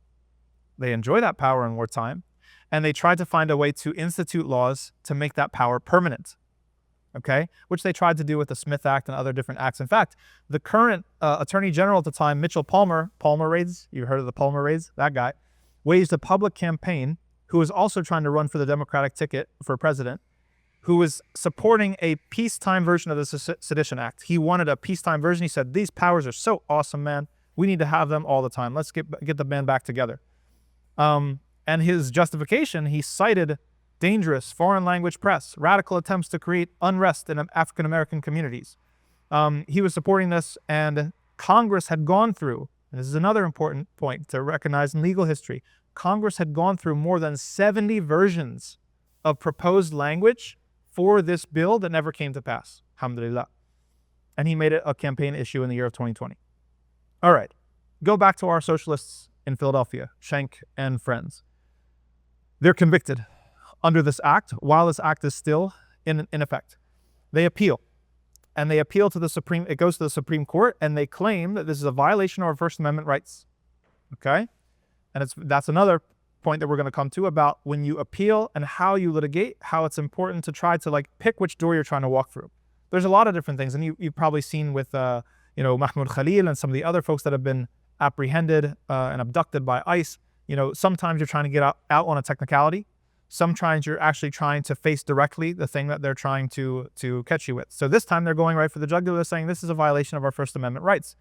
they enjoy that power in wartime, and they tried to find a way to institute laws to make that power permanent, okay? Which they tried to do with the Smith Act and other different acts. In fact, the current Attorney General at the time, Mitchell Palmer raids, you heard of the Palmer raids, that guy, waged a public campaign, who was also trying to run for the Democratic ticket for president, who was supporting a peacetime version of the Sedition Act. He wanted a peacetime version. He said, these powers are so awesome, man. We need to have them all the time. Let's get the band back together. And his justification, he cited dangerous foreign language press, radical attempts to create unrest in African-American communities. He was supporting this, and Congress had gone through, and this is another important point to recognize in legal history, Congress had gone through more than 70 versions of proposed language for this bill that never came to pass, alhamdulillah. And he made it a campaign issue in the year of 2020. All right, go back to our socialists in Philadelphia, Schenck and friends. They're convicted under this act while this act is still in effect. They appeal, and they appeal to the Supreme, it goes to the Supreme Court, and they claim that this is a violation of our First Amendment rights, okay? And that's another point that we're going to come to about when you appeal and how you litigate, how it's important to try to like pick which door you're trying to walk through. There's a lot of different things, and you've probably seen with Mahmoud Khalil and some of the other folks that have been apprehended and abducted by ICE. Sometimes you're trying to get out on a technicality. Sometimes you're actually trying to face directly the thing that they're trying to catch you with. So this time they're going right for the jugular, saying this is a violation of our First Amendment rights.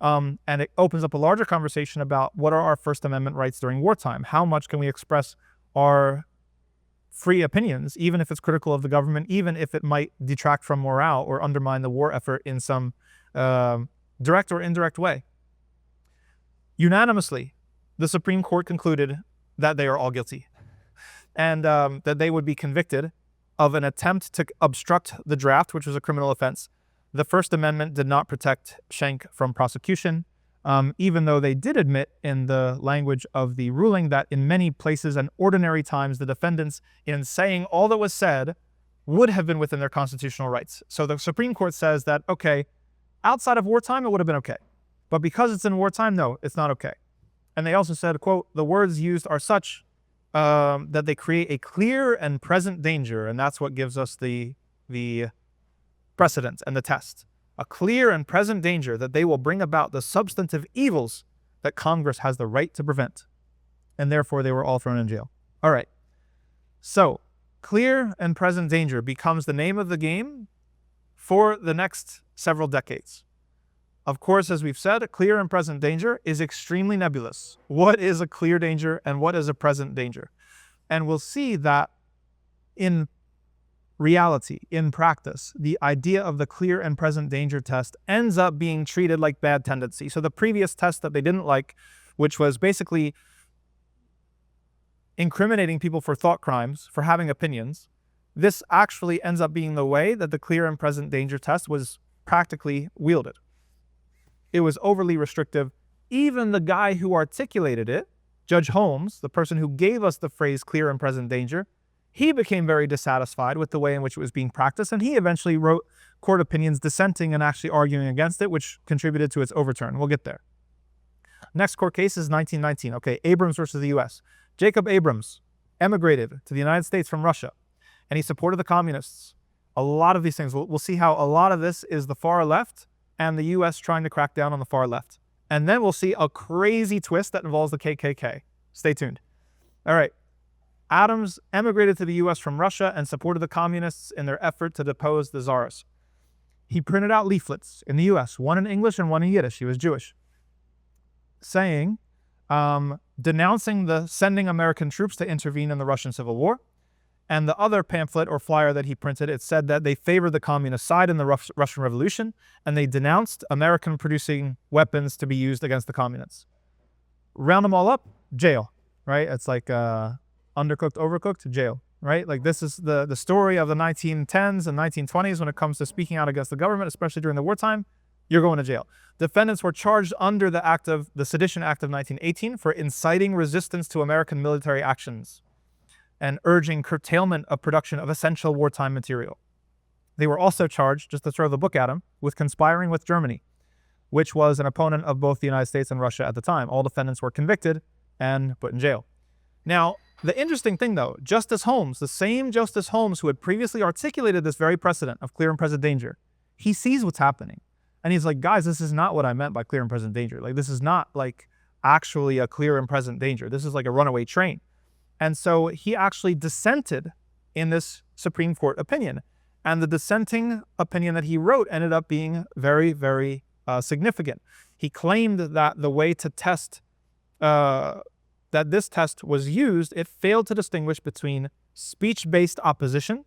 And it opens up a larger conversation about what are our First Amendment rights during wartime? How much can we express our free opinions, even if it's critical of the government, even if it might detract from morale or undermine the war effort in some direct or indirect way? Unanimously, the Supreme Court concluded that they are all guilty, and that they would be convicted of an attempt to obstruct the draft, which was a criminal offense. The First Amendment did not protect Schenck from prosecution, even though they did admit in the language of the ruling that in many places and ordinary times, the defendants, in saying all that was said, would have been within their constitutional rights. So the Supreme Court says that, okay, outside of wartime, it would have been okay. But because it's in wartime, no, it's not okay. And they also said, quote, the words used are such that they create a clear and present danger. And that's what gives us the precedent and the test. A clear and present danger that they will bring about the substantive evils that Congress has the right to prevent. And therefore, they were all thrown in jail. All right. So, clear and present danger becomes the name of the game for the next several decades. Of course, as we've said, clear and present danger is extremely nebulous. What is a clear danger and what is a present danger? And we'll see that in reality, in practice, the idea of the clear and present danger test ends up being treated like bad tendency. So the previous test that they didn't like, which was basically incriminating people for thought crimes, for having opinions, this actually ends up being the way that the clear and present danger test was practically wielded. It was overly restrictive. Even the guy who articulated it, Judge Holmes, the person who gave us the phrase clear and present danger, he became very dissatisfied with the way in which it was being practiced, and he eventually wrote court opinions dissenting and actually arguing against it, which contributed to its overturn. We'll get there. Next court case is 1919. Okay, Abrams versus the U.S. Jacob Abrams emigrated to the United States from Russia, and he supported the communists. A lot of these things, we'll see how a lot of this is the far left and the U.S. trying to crack down on the far left. And then we'll see a crazy twist that involves the KKK. Stay tuned. All right. Adams emigrated to the U.S. from Russia and supported the communists in their effort to depose the czars. He printed out leaflets in the U.S., one in English and one in Yiddish. He was Jewish, saying, denouncing the sending American troops to intervene in the Russian Civil War. And the other pamphlet or flyer that he printed, it said that they favored the communist side in the Russian Revolution, and they denounced American-producing weapons to be used against the communists. Round them all up, jail, right? It's like undercooked, overcooked, jail, right? Like this is the story of the 1910s and 1920s when it comes to speaking out against the government, especially during the wartime. You're going to jail. Defendants were charged under the Sedition Act of 1918 for inciting resistance to American military actions and urging curtailment of production of essential wartime material. They were also charged, just to throw the book at them, with conspiring with Germany, which was an opponent of both the United States and Russia at the time. All defendants were convicted and put in jail. Now, the interesting thing though, Justice Holmes, the same Justice Holmes who had previously articulated this very precedent of clear and present danger, he sees what's happening. And he's like, guys, this is not what I meant by clear and present danger. Like, this is not like actually a clear and present danger. This is like a runaway train. And so he actually dissented in this Supreme Court opinion. And the dissenting opinion that he wrote ended up being very, very significant. He claimed that the way to test, that this test was used, it failed to distinguish between speech-based opposition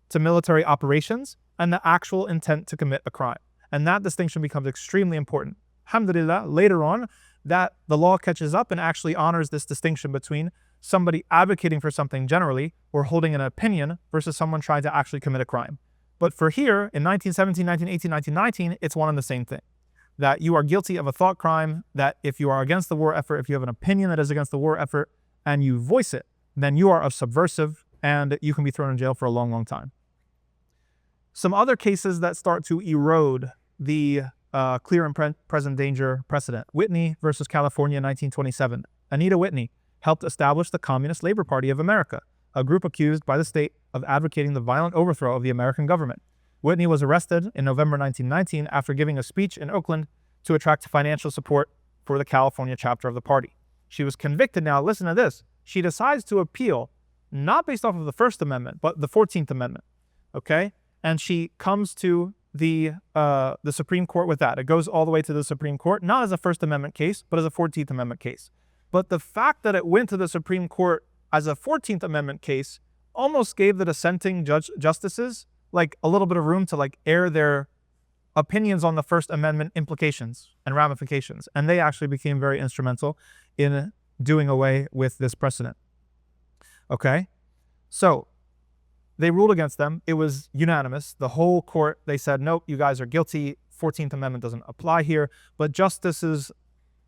to military operations and the actual intent to commit a crime. And that distinction becomes extremely important. Alhamdulillah, later on, that the law catches up and actually honors this distinction between somebody advocating for something generally or holding an opinion versus someone trying to actually commit a crime. But for here, in 1917, 1918, 1919, it's one and the same thing. That you are guilty of a thought crime, that if you are against the war effort, if you have an opinion that is against the war effort, and you voice it, then you are a subversive and you can be thrown in jail for a long, long time. Some other cases that start to erode the clear and present danger precedent. Whitney versus California, 1927. Anita Whitney helped establish the Communist Labor Party of America, a group accused by the state of advocating the violent overthrow of the American government. Whitney was arrested in November 1919 after giving a speech in Oakland to attract financial support for the California chapter of the party. She was convicted. Now, listen to this. She decides to appeal, not based off of the First Amendment, but the 14th Amendment, okay? And she comes to the Supreme Court with that. It goes all the way to the Supreme Court, not as a First Amendment case, but as a 14th Amendment case. But the fact that it went to the Supreme Court as a 14th Amendment case almost gave the dissenting justices like a little bit of room to like air their opinions on the First Amendment implications and ramifications. And they actually became very instrumental in doing away with this precedent. Okay? So they ruled against them. It was unanimous. The whole court, they said, nope, you guys are guilty. 14th Amendment doesn't apply here. But Justices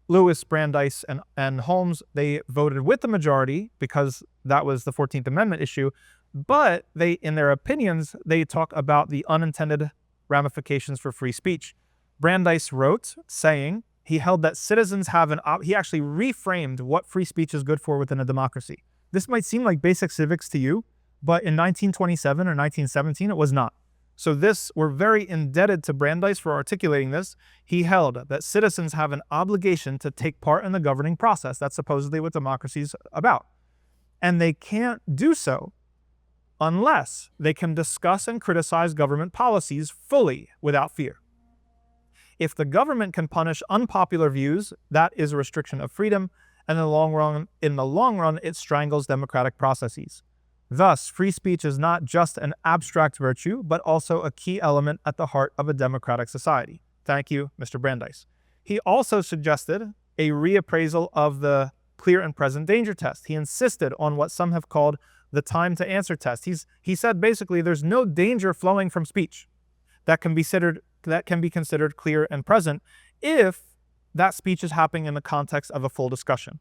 Lewis, Brandeis, and Holmes, they voted with the majority because that was the 14th Amendment issue. But they, in their opinions, they talk about the unintended ramifications for free speech. Brandeis wrote, saying he held that citizens have he actually reframed what free speech is good for within a democracy. This might seem like basic civics to you, but in 1927 or 1917, it was not. So we're very indebted to Brandeis for articulating this. He held that citizens have an obligation to take part in the governing process. That's supposedly what democracy is about. And they can't do so unless they can discuss and criticize government policies fully without fear. If the government can punish unpopular views, that is a restriction of freedom, and in the long run, it strangles democratic processes. Thus, free speech is not just an abstract virtue, but also a key element at the heart of a democratic society. Thank you, Mr. Brandeis. He also suggested a reappraisal of the clear and present danger test. He insisted on what some have called the time to answer test. He said basically there's no danger flowing from speech that can be considered clear and present if that speech is happening in the context of a full discussion.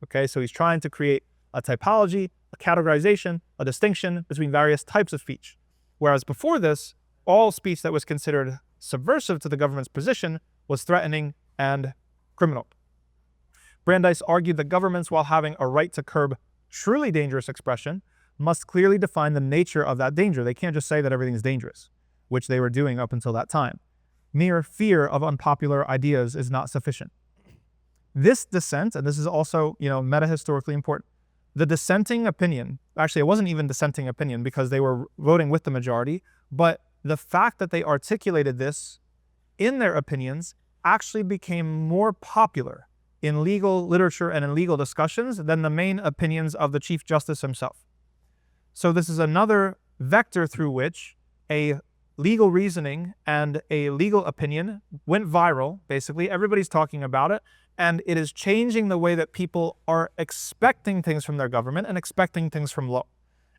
Okay, so he's trying to create a typology, a categorization, a distinction between various types of speech. Whereas before this, all speech that was considered subversive to the government's position was threatening and criminal. Brandeis argued that governments, while having a right to curb truly dangerous expression, must clearly define the nature of that danger. They can't just say that everything is dangerous, which they were doing up until that time. Mere fear of unpopular ideas is not sufficient. This dissent, and this is also, meta-historically important, the dissenting opinion, actually it wasn't even dissenting opinion because they were voting with the majority, but the fact that they articulated this in their opinions actually became more popular in legal literature and in legal discussions than the main opinions of the Chief Justice himself. So this is another vector through which a legal reasoning and a legal opinion went viral, basically. Everybody's talking about it, and it is changing the way that people are expecting things from their government and expecting things from law.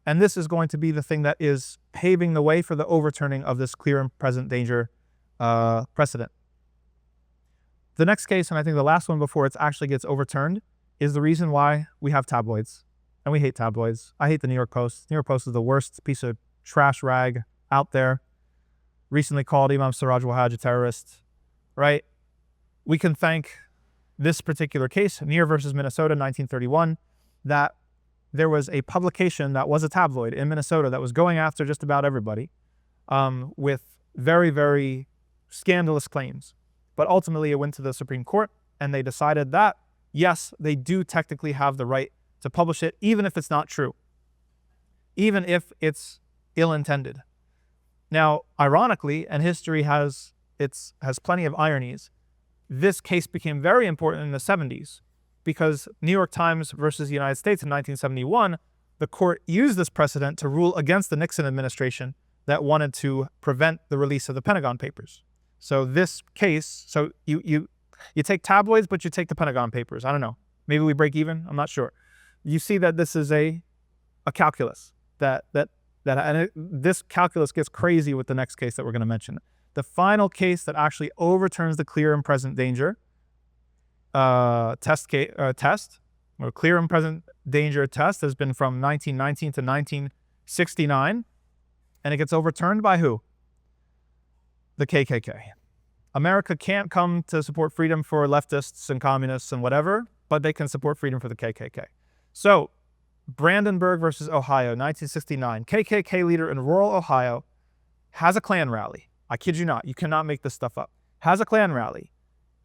And this is going to be the thing that is paving the way for the overturning of this clear and present danger precedent. The next case, and I think the last one before it actually gets overturned, is the reason why we have tabloids. And we hate tabloids. I hate the New York Post. The New York Post is the worst piece of trash rag out there. Recently called Imam a terrorist, right? We can thank this particular case, Neer versus Minnesota, 1931, that there was a publication that was a tabloid in Minnesota that was going after just about everybody with very, very scandalous claims. But ultimately it went to the Supreme Court and they decided that, yes, they do technically have the right to publish it, even if it's not true, even if it's ill-intended. Now, ironically, and history has plenty of ironies, this case became very important in the 70s because New York Times versus the United States in 1971, the court used this precedent to rule against the Nixon administration that wanted to prevent the release of the Pentagon Papers. So this case, so you take tabloids, but you take the Pentagon Papers. I don't know. Maybe we break even. I'm not sure. You see that this is a calculus this calculus gets crazy with the next case that we're going to mention. The final case that actually overturns the clear and present danger test, or clear and present danger test has been from 1919 to 1969, and it gets overturned by who? The KKK. America can't come to support freedom for leftists and communists and whatever, but they can support freedom for the KKK. So, Brandenburg versus Ohio, 1969. KKK leader in rural Ohio has a Klan rally. I kid you not. You cannot make this stuff up. Has a Klan rally.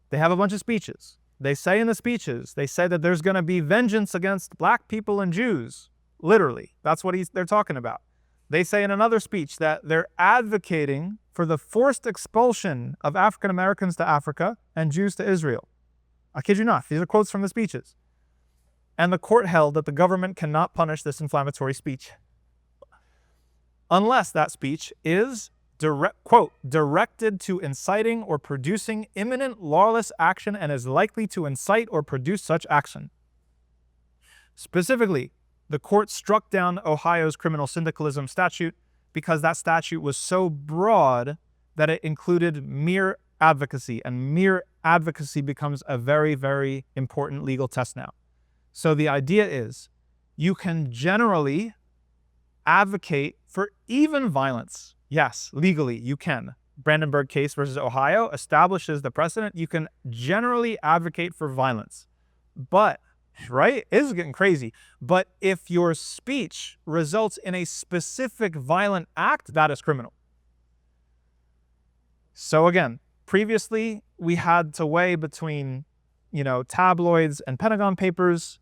They have a bunch of speeches. They say in the speeches, they say that there's going to be vengeance against black people and Jews. Literally. That's what they're talking about. They say in another speech that they're advocating for the forced expulsion of African Americans to Africa and Jews to Israel. I kid you not. These are quotes from the speeches. And the court held that the government cannot punish this inflammatory speech unless that speech is, quote, directed to inciting or producing imminent lawless action and is likely to incite or produce such action. Specifically, the court struck down Ohio's criminal syndicalism statute because that statute was so broad that it included mere advocacy, and mere advocacy becomes a very, very important legal test now. So the idea is you can generally advocate for even violence. Yes, legally you can. Brandenburg case versus Ohio establishes the precedent. You can generally advocate for violence. But, right, it is getting crazy. But if your speech results in a specific violent act, that is criminal. So again, previously we had to weigh between, tabloids and Pentagon Papers.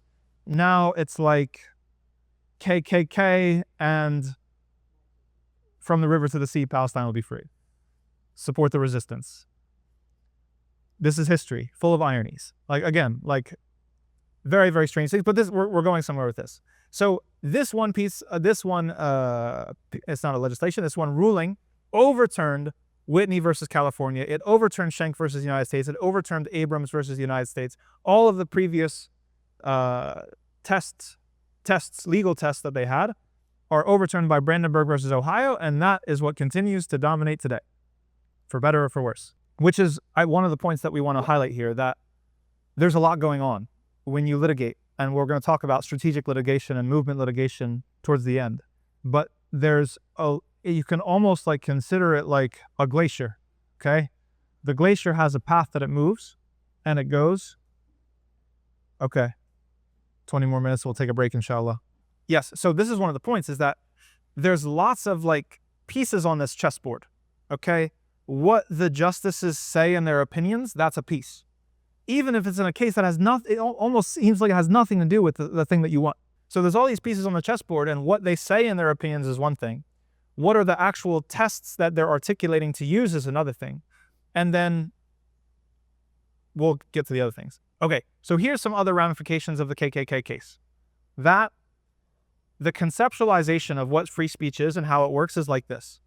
Now it's like KKK and from the river to the sea, Palestine will be free. Support the resistance. This is history, full of ironies. Very, very strange things. But we're going somewhere with this. So this one piece, it's not a legislation, this one ruling overturned Whitney versus California. It overturned Schenck versus the United States. It overturned Abrams versus the United States. All of the previous legal tests that they had are overturned by Brandenburg versus Ohio, and that is what continues to dominate today, for better or for worse. Which is one of the points that we want to highlight here, that there's a lot going on when you litigate, and we're going to talk about strategic litigation and movement litigation towards the end. But you can almost consider it like a glacier, okay? The glacier has a path that it moves, and it goes Okay. 20 more minutes. We'll take a break, inshallah. Yes. So this is one of the points, is that there's lots of like pieces on this chessboard. Okay. What the justices say in their opinions, that's a piece. Even if it's in a case that has nothing, it almost seems like it has nothing to do with the thing that you want. So there's all these pieces on the chessboard, and what they say in their opinions is one thing. What are the actual tests that they're articulating to use is another thing. And then we'll get to the other things. Okay, so here's some other ramifications of the KKK case. That the conceptualization of what free speech is and how it works is like this.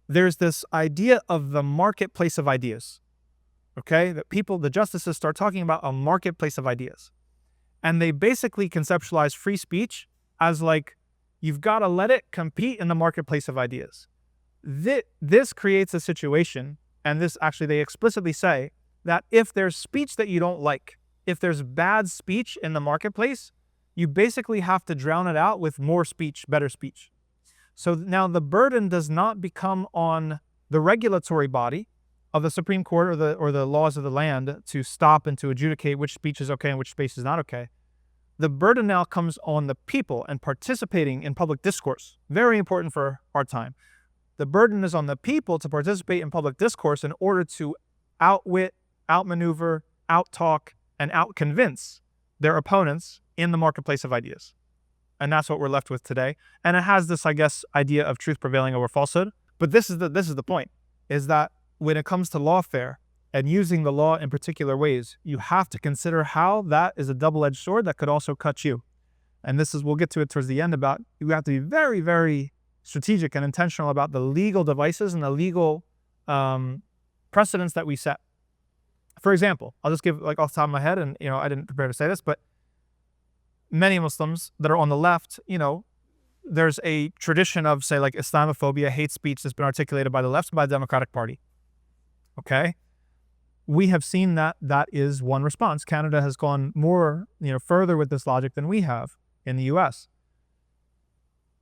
There's this idea of the marketplace of ideas. Okay, that the justices start talking about a marketplace of ideas. And they basically conceptualize free speech as like, you've got to let it compete in the marketplace of ideas. This creates a situation, and this actually they explicitly say, that if there's speech that you don't like, if there's bad speech in the marketplace, you basically have to drown it out with more speech, better speech. So now the burden does not become on the regulatory body of the Supreme Court or the laws of the land to stop and to adjudicate which speech is okay and which speech is not okay. The burden now comes on the people and participating in public discourse. Very important for our time. The burden is on the people to participate in public discourse in order to outwit, outmaneuver, outtalk, and outconvince their opponents in the marketplace of ideas. And that's what we're left with today. And it has this, I guess, idea of truth prevailing over falsehood. But this is the point, is that when it comes to lawfare and using the law in particular ways, you have to consider how that is a double-edged sword that could also cut you. And we'll get to it towards the end, about you have to be very, very strategic and intentional about the legal devices and the legal precedents that we set. For example, I'll just give like off the top of my head, and I didn't prepare to say this, but many Muslims that are on the left, there's a tradition of, say, like Islamophobia, hate speech that's been articulated by the left and by the Democratic Party. Okay? We have seen that is one response. Canada has gone more, further with this logic than we have in the US.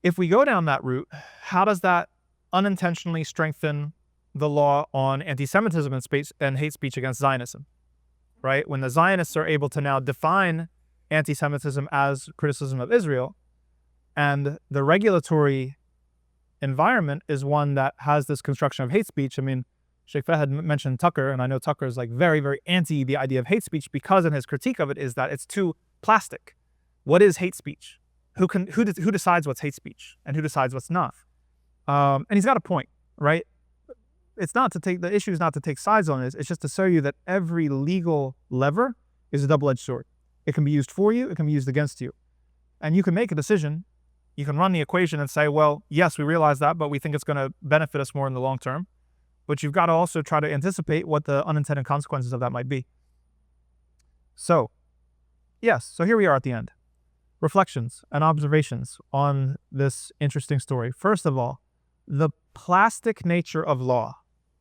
If we go down that route, how does that unintentionally strengthen the law on anti-Semitism and hate speech against Zionism? Right? When the Zionists are able to now define anti-Semitism as criticism of Israel, and the regulatory environment is one that has this construction of hate speech. I mean, Sheikh Fahad mentioned Tucker, and I know Tucker is like very, very anti the idea of hate speech, because in his critique of it is that it's too plastic. What is hate speech? Who decides what's hate speech and who decides what's not? And he's got a point, right? The issue is not to take sides on this. It's just to show you that every legal lever is a double-edged sword. It can be used for you. It can be used against you. And you can make a decision. You can run the equation and say, well, yes, we realize that, but we think it's going to benefit us more in the long term. But you've got to also try to anticipate what the unintended consequences of that might be. So, yes, so here we are at the end. Reflections and observations on this interesting story. First of all, the plastic nature of law,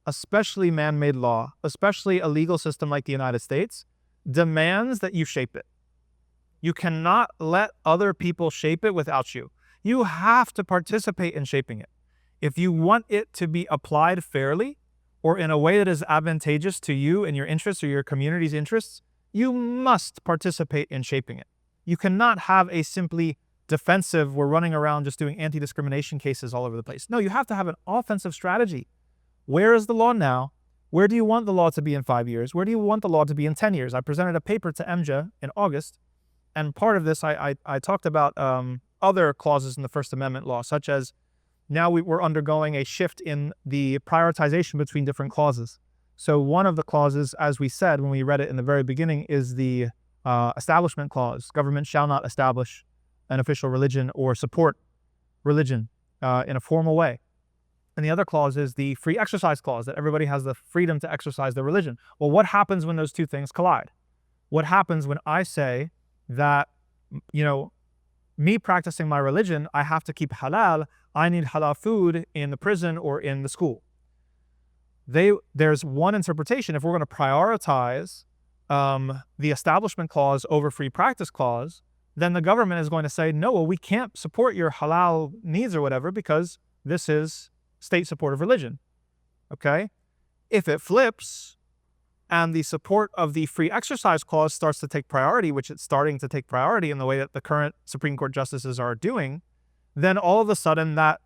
especially man-made law, especially a legal system like the United States, demands that you shape it. You cannot let other people shape it without you. You have to participate in shaping it. If you want it to be applied fairly or in a way that is advantageous to you and your interests or your community's interests, you must participate in shaping it. You cannot have a simply defensive, we're running around just doing anti-discrimination cases all over the place. No, you have to have an offensive strategy. Where is the law now? Where do you want the law to be in 5 years? Where do you want the law to be in 10 years? I presented a paper to EMJA in August, and part of this, I talked about other clauses in the First Amendment law, such as now we're undergoing a shift in the prioritization between different clauses. So one of the clauses, as we said when we read it in the very beginning, is the establishment clause. Government shall not establish an official religion or support religion in a formal way. And the other clause is the free exercise clause, that everybody has the freedom to exercise their religion. Well, what happens when those two things collide? What happens when I say that, me practicing my religion, I have to keep halal, I need halal food in the prison or in the school? There's one interpretation. If we're going to prioritize the establishment clause over free practice clause, then the government is going to say, no, well, we can't support your halal needs or whatever because this is state support of religion. Okay? If it flips and the support of the free exercise clause starts to take priority, which it's starting to take priority in the way that the current Supreme Court justices are doing, then all of a sudden that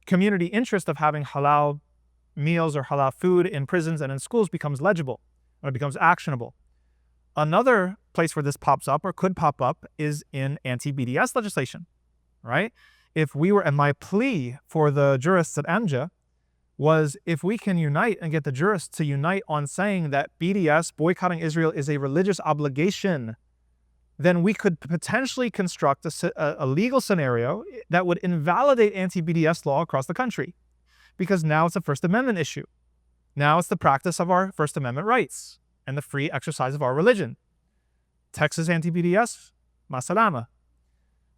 community interest of having halal meals or halal food in prisons and in schools becomes legible, or it becomes actionable. Another place where this pops up or could pop up is in anti-BDS legislation, right? If we were, and my plea for the jurists at AMJA was, if we can unite and get the jurists to unite on saying that BDS, boycotting Israel, is a religious obligation, then we could potentially construct a legal scenario that would invalidate anti-BDS law across the country. Because now it's a First Amendment issue. Now it's the practice of our First Amendment rights and the free exercise of our religion. Texas anti-BDS, masalama.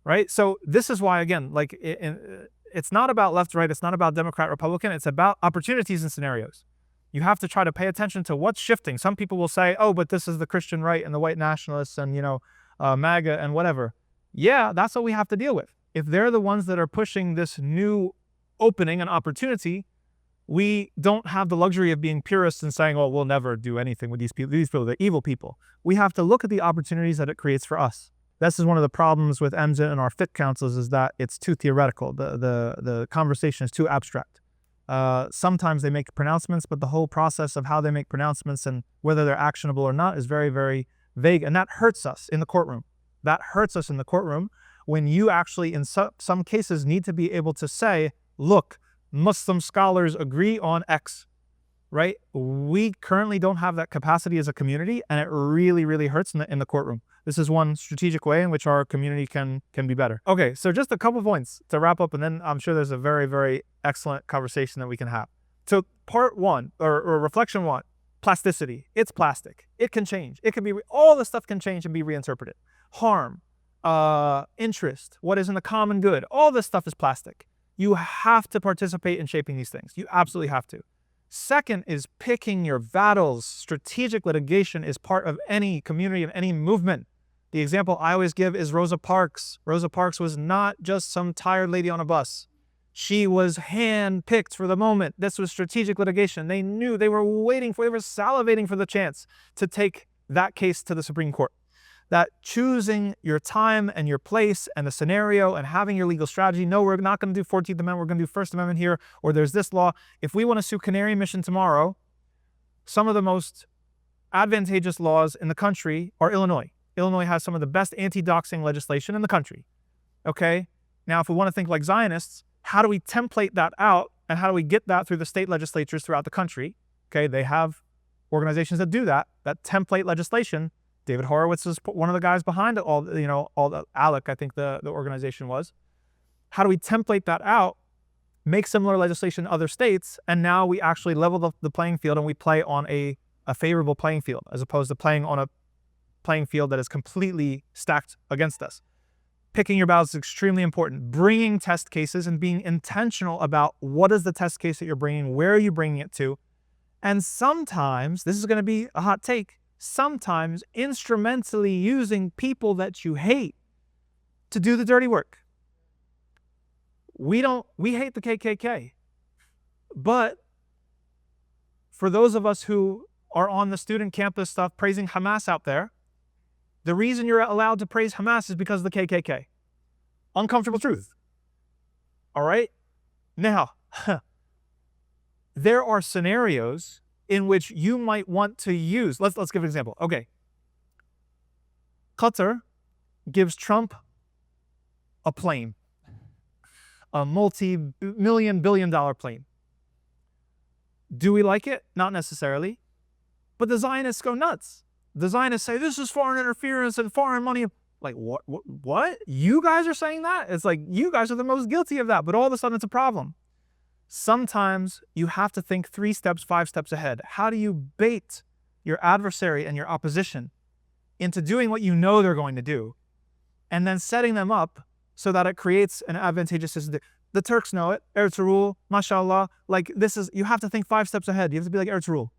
Right? So this is why, again, like it's not about left, right. It's not about Democrat, Republican. It's about opportunities and scenarios. You have to try to pay attention to what's shifting. Some people will say, oh, but this is the Christian right and the white nationalists and, MAGA and whatever. Yeah, that's what we have to deal with. If they're the ones that are pushing this new opening and opportunity, we don't have the luxury of being purists and saying, oh, we'll never do anything with these people. These people, they're evil people. We have to look at the opportunities that it creates for us. This is one of the problems with AMJA and our fit councils, is that it's too theoretical. The conversation is too abstract. Sometimes they make pronouncements, but the whole process of how they make pronouncements and whether they're actionable or not is very, very vague. And that hurts us in the courtroom. That hurts us in the courtroom when you actually, in some cases, need to be able to say, look, Muslim scholars agree on X, right? We currently don't have that capacity as a community, and it really, really hurts in the courtroom. This is one strategic way in which our community can be better. Okay, so just a couple points to wrap up, and then I'm sure there's a very, very excellent conversation that we can have. So part one, or reflection one, plasticity. It's plastic. It can change. It can be, all the stuff can change and be reinterpreted. Harm, interest, what is in the common good, all this stuff is plastic. You have to participate in shaping these things. You absolutely have to. Second is picking your battles. Strategic litigation is part of any community, of any movement. The example I always give is Rosa Parks. Rosa Parks was not just some tired lady on a bus. She was hand-picked for the moment. This was strategic litigation. They knew, they were salivating for the chance to take that case to the Supreme Court. That choosing your time and your place and the scenario and having your legal strategy. No, we're not going to do 14th Amendment. We're going to do First Amendment here, or there's this law. If we want to sue Canary Mission tomorrow, some of the most advantageous laws in the country are Illinois. Illinois has some of the best anti-doxing legislation in the country. Okay? Now, if we want to think like Zionists, how do we template that out and how do we get that through the state legislatures throughout the country? Okay, they have organizations that do that template legislation. David Horowitz is one of the guys behind all the ALEC, I think the organization was. How do we template that out, make similar legislation in other states, and now we actually level the playing field and we play on a favorable playing field as opposed to playing on a playing field that is completely stacked against us. Picking your battles is extremely important. Bringing test cases and being intentional about what is the test case that you're bringing, where are you bringing it to, and sometimes, this is going to be a hot take, sometimes instrumentally using people that you hate to do the dirty work. We hate the KKK. But for those of us who are on the student campus stuff praising Hamas out there, the reason you're allowed to praise Hamas is because of the KKK. Uncomfortable truth. All right? Now, there are scenarios in which you might want to use, let's give an example. Okay. Qatar gives Trump a plane, a multi-million, billion-dollar plane. Do we like it? Not necessarily. But the Zionists go nuts. The Zionists say, this is foreign interference and foreign money. Like, what? You guys are saying that? It's like, you guys are the most guilty of that, but all of a sudden it's a problem. Sometimes you have to think 3 steps, 5 steps ahead. How do you bait your adversary and your opposition into doing what you know they're going to do, and then setting them up so that it creates an advantageous system? The Turks know it. Ertuğrul, mashallah. Like, you have to think 5 steps ahead. You have to be like Ertuğrul.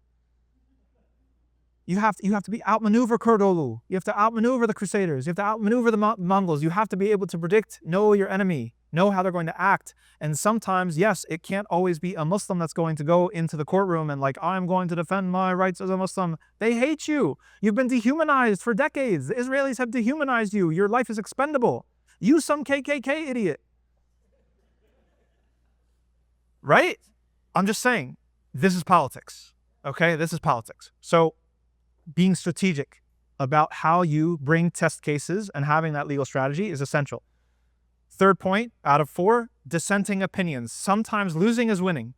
You have to be outmaneuver Kurdoğlu. You have to outmaneuver the Crusaders. You have to outmaneuver the Mongols. You have to be able to predict, know your enemy, know how they're going to act. And sometimes, yes, it can't always be a Muslim that's going to go into the courtroom and like, I'm going to defend my rights as a Muslim. They hate you. You've been dehumanized for decades. The Israelis have dehumanized you. Your life is expendable. You some KKK idiot. Right? I'm just saying, this is politics. Okay? This is politics. So being strategic about how you bring test cases and having that legal strategy is essential. Third point out of 4, dissenting opinions. Sometimes losing is winning.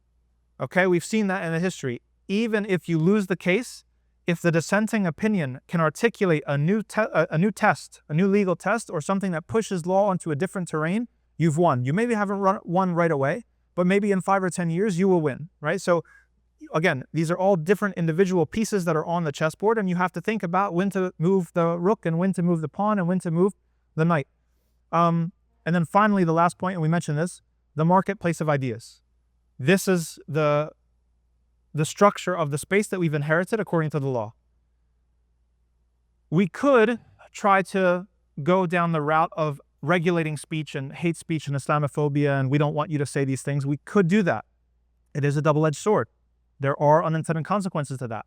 Okay, we've seen that in the history. Even if you lose the case, if the dissenting opinion can articulate a new test, a new legal test, or something that pushes law onto a different terrain, you've won. You maybe haven't won right away, but maybe in 5 or 10 years you will win, right? So again, these are all different individual pieces that are on the chessboard, and you have to think about when to move the rook and when to move the pawn and when to move the knight. And then finally, the last point, and we mentioned this, the marketplace of ideas. This is the structure of the space that we've inherited according to the law. We could try to go down the route of regulating speech and hate speech and Islamophobia, and we don't want you to say these things. We could do that. It is a double-edged sword. There are unintended consequences to that.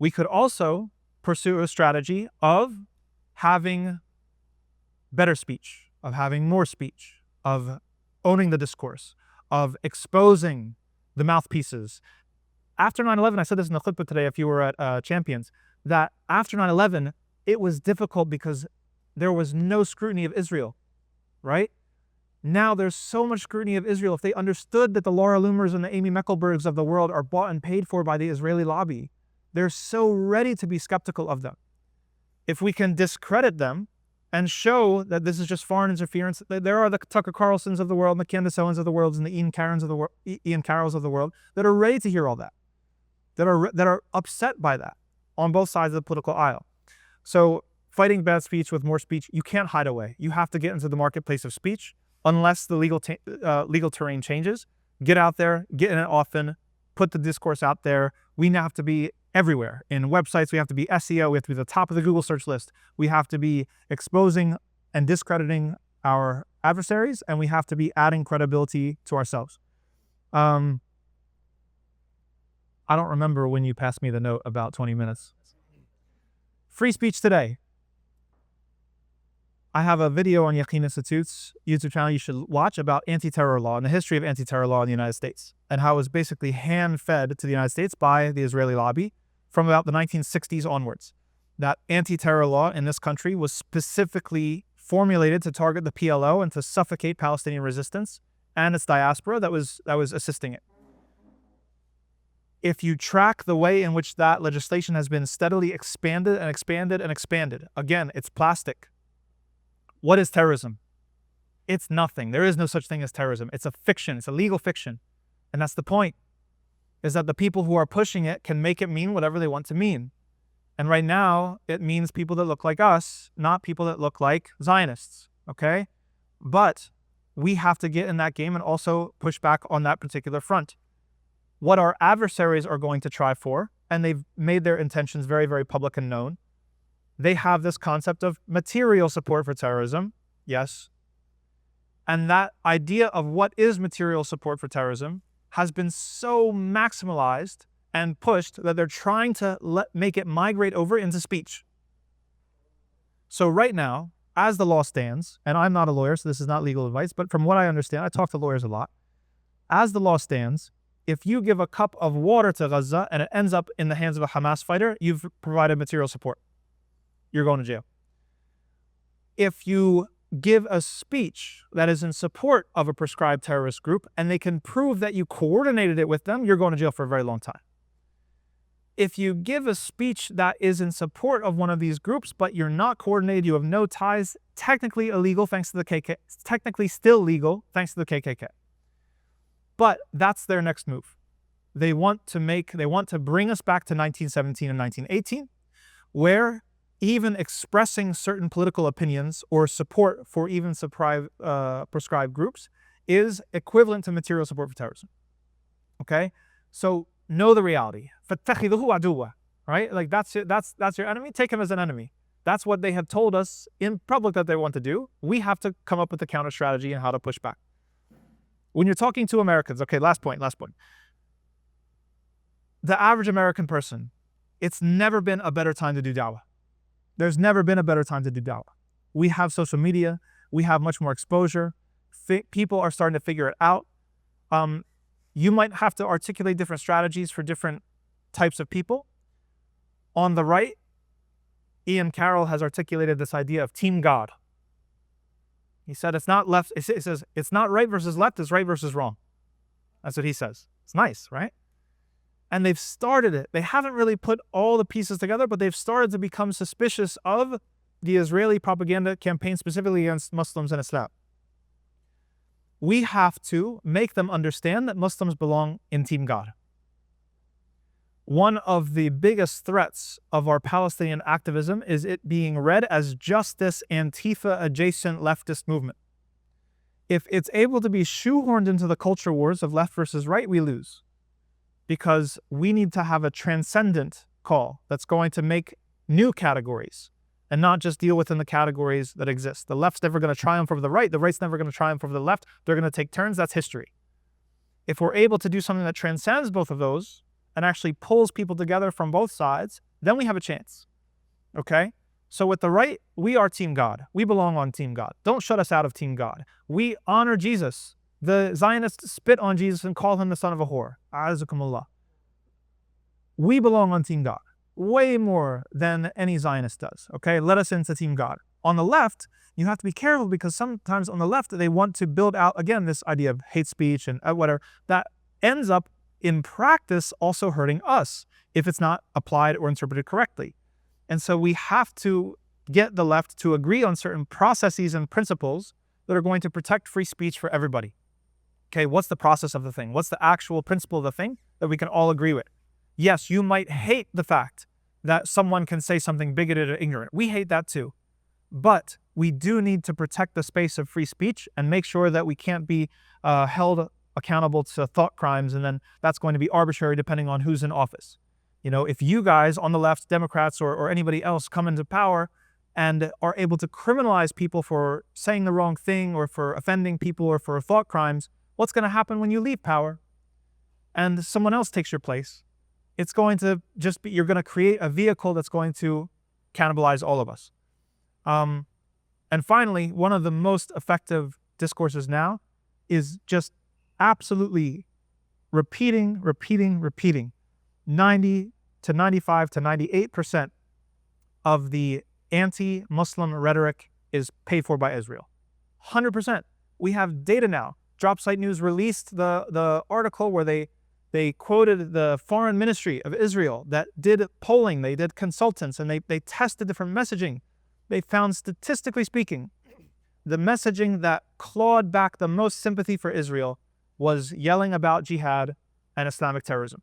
We could also pursue a strategy of having better speech, of having more speech, of owning the discourse, of exposing the mouthpieces. After 9/11, I said this in the khutbah today if you were at Champions, that after 9/11, it was difficult because there was no scrutiny of Israel, right? Now there's so much scrutiny of Israel. If they understood that the Laura Loomers and the Amy Meckelbergs of the world are bought and paid for by the Israeli lobby, they're so ready to be skeptical of them. If we can discredit them and show that this is just foreign interference, there are the Tucker Carlsons of the world, the Candace Owens of the world, and the Ian Carrolls of the world that are ready to hear all that, that are upset by that on both sides of the political aisle. So fighting bad speech with more speech, you can't hide away. You have to get into the marketplace of speech unless the legal terrain changes. Get out there, get in it often, put the discourse out there. We now have to be everywhere. In websites, we have to be SEO, we have to be the top of the Google search list. We have to be exposing and discrediting our adversaries, and we have to be adding credibility to ourselves. I don't remember when you passed me the note about 20 minutes. Free speech today. I have a video on Yaqeen Institute's YouTube channel you should watch about anti-terror law and the history of anti-terror law in the United States and how it was basically hand-fed to the United States by the Israeli lobby from about the 1960s onwards. That anti-terror law in this country was specifically formulated to target the PLO and to suffocate Palestinian resistance and its diaspora that was assisting it. If you track the way in which that legislation has been steadily expanded and expanded and expanded, again, it's plastic. What is terrorism? It's nothing. There is no such thing as terrorism. It's a fiction. It's a legal fiction. And that's the point, is that the people who are pushing it can make it mean whatever they want to mean. And right now, it means people that look like us, not people that look like Zionists, okay? But we have to get in that game and also push back on that particular front. What our adversaries are going to try for, and they've made their intentions very, very public and known, they have this concept of material support for terrorism, yes. And that idea of what is material support for terrorism has been so maximalized and pushed that they're trying to make it migrate over into speech. So right now, as the law stands, and I'm not a lawyer, so this is not legal advice, but from what I understand, I talk to lawyers a lot. As the law stands, if you give a cup of water to Gaza and it ends up in the hands of a Hamas fighter, you've provided material support. You're going to jail. If you give a speech that is in support of a prescribed terrorist group and they can prove that you coordinated it with them, you're going to jail for a very long time. If you give a speech that is in support of one of these groups, but you're not coordinated, you have no ties, technically illegal thanks to the KKK, technically still legal thanks to the KKK. But that's their next move. They want to bring us back to 1917 and 1918, where even expressing certain political opinions or support for even prescribed groups is equivalent to material support for terrorism. Okay? So know the reality. Right? Like that's your enemy. Take him as an enemy. That's what they have told us in public that they want to do. We have to come up with a counter strategy and how to push back. When you're talking to Americans, okay, last point. The average American person, it's never been a better time to do dawah. There's never been a better time to do dawah. We have social media. We have much more exposure. People are starting to figure it out. You might have to articulate different strategies for different types of people. On the right, Ian Carroll has articulated this idea of team God. He said it's not left. It says it's not right versus left, it's right versus wrong. That's what he says. It's nice, right? And they've started it. They haven't really put all the pieces together, but they've started to become suspicious of the Israeli propaganda campaign, specifically against Muslims and Islam. We have to make them understand that Muslims belong in Team God. One of the biggest threats of our Palestinian activism is it being read as just this Antifa-adjacent leftist movement. If it's able to be shoehorned into the culture wars of left versus right, we lose. Because we need to have a transcendent call that's going to make new categories and not just deal within the categories that exist. The left's never going to triumph over the right's never going to triumph over the left. They're going to take turns. That's history. If we're able to do something that transcends both of those and actually pulls people together from both sides, then we have a chance. Okay? So with the right, we are Team God. We belong on Team God. Don't shut us out of Team God. We honor Jesus. The Zionists spit on Jesus and call him the son of a whore. A'azakumullah. We belong on Team God way more than any Zionist does. Okay, let us into Team God. On the left, you have to be careful because sometimes on the left they want to build out again this idea of hate speech and whatever that ends up in practice also hurting us if it's not applied or interpreted correctly. And so we have to get the left to agree on certain processes and principles that are going to protect free speech for everybody. Okay, what's the process of the thing? What's the actual principle of the thing that we can all agree with? Yes, you might hate the fact that someone can say something bigoted or ignorant. We hate that too. But we do need to protect the space of free speech and make sure that we can't be held accountable to thought crimes, and then that's going to be arbitrary depending on who's in office. You know, if you guys on the left, Democrats or anybody else come into power and are able to criminalize people for saying the wrong thing or for offending people or for thought crimes, what's going to happen when you leave power and someone else takes your place? It's going to just be, you're going to create a vehicle that's going to cannibalize all of us. And finally, one of the most effective discourses now is just absolutely repeating. 90 to 95 to 98% of the anti-Muslim rhetoric is paid for by Israel. 100%. We have data now. Dropsite News released the article where they quoted the foreign ministry of Israel that did polling, they did consultants, and they tested different messaging. They found, statistically speaking, the messaging that clawed back the most sympathy for Israel was yelling about jihad and Islamic terrorism.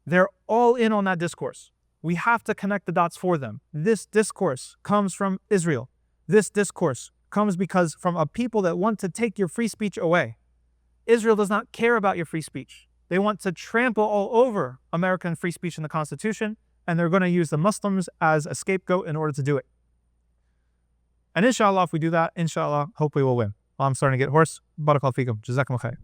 They're all in on that discourse. We have to connect the dots for them. This discourse comes from Israel. This discourse comes because from a people that want to take your free speech away. Israel does not care about your free speech. They want to trample all over American free speech in the Constitution, and they're going to use the Muslims as a scapegoat in order to do it. And inshallah, if we do that, inshallah, hopefully we'll win. I'm starting to get hoarse. Barakallahu feekum. Jazakum khair.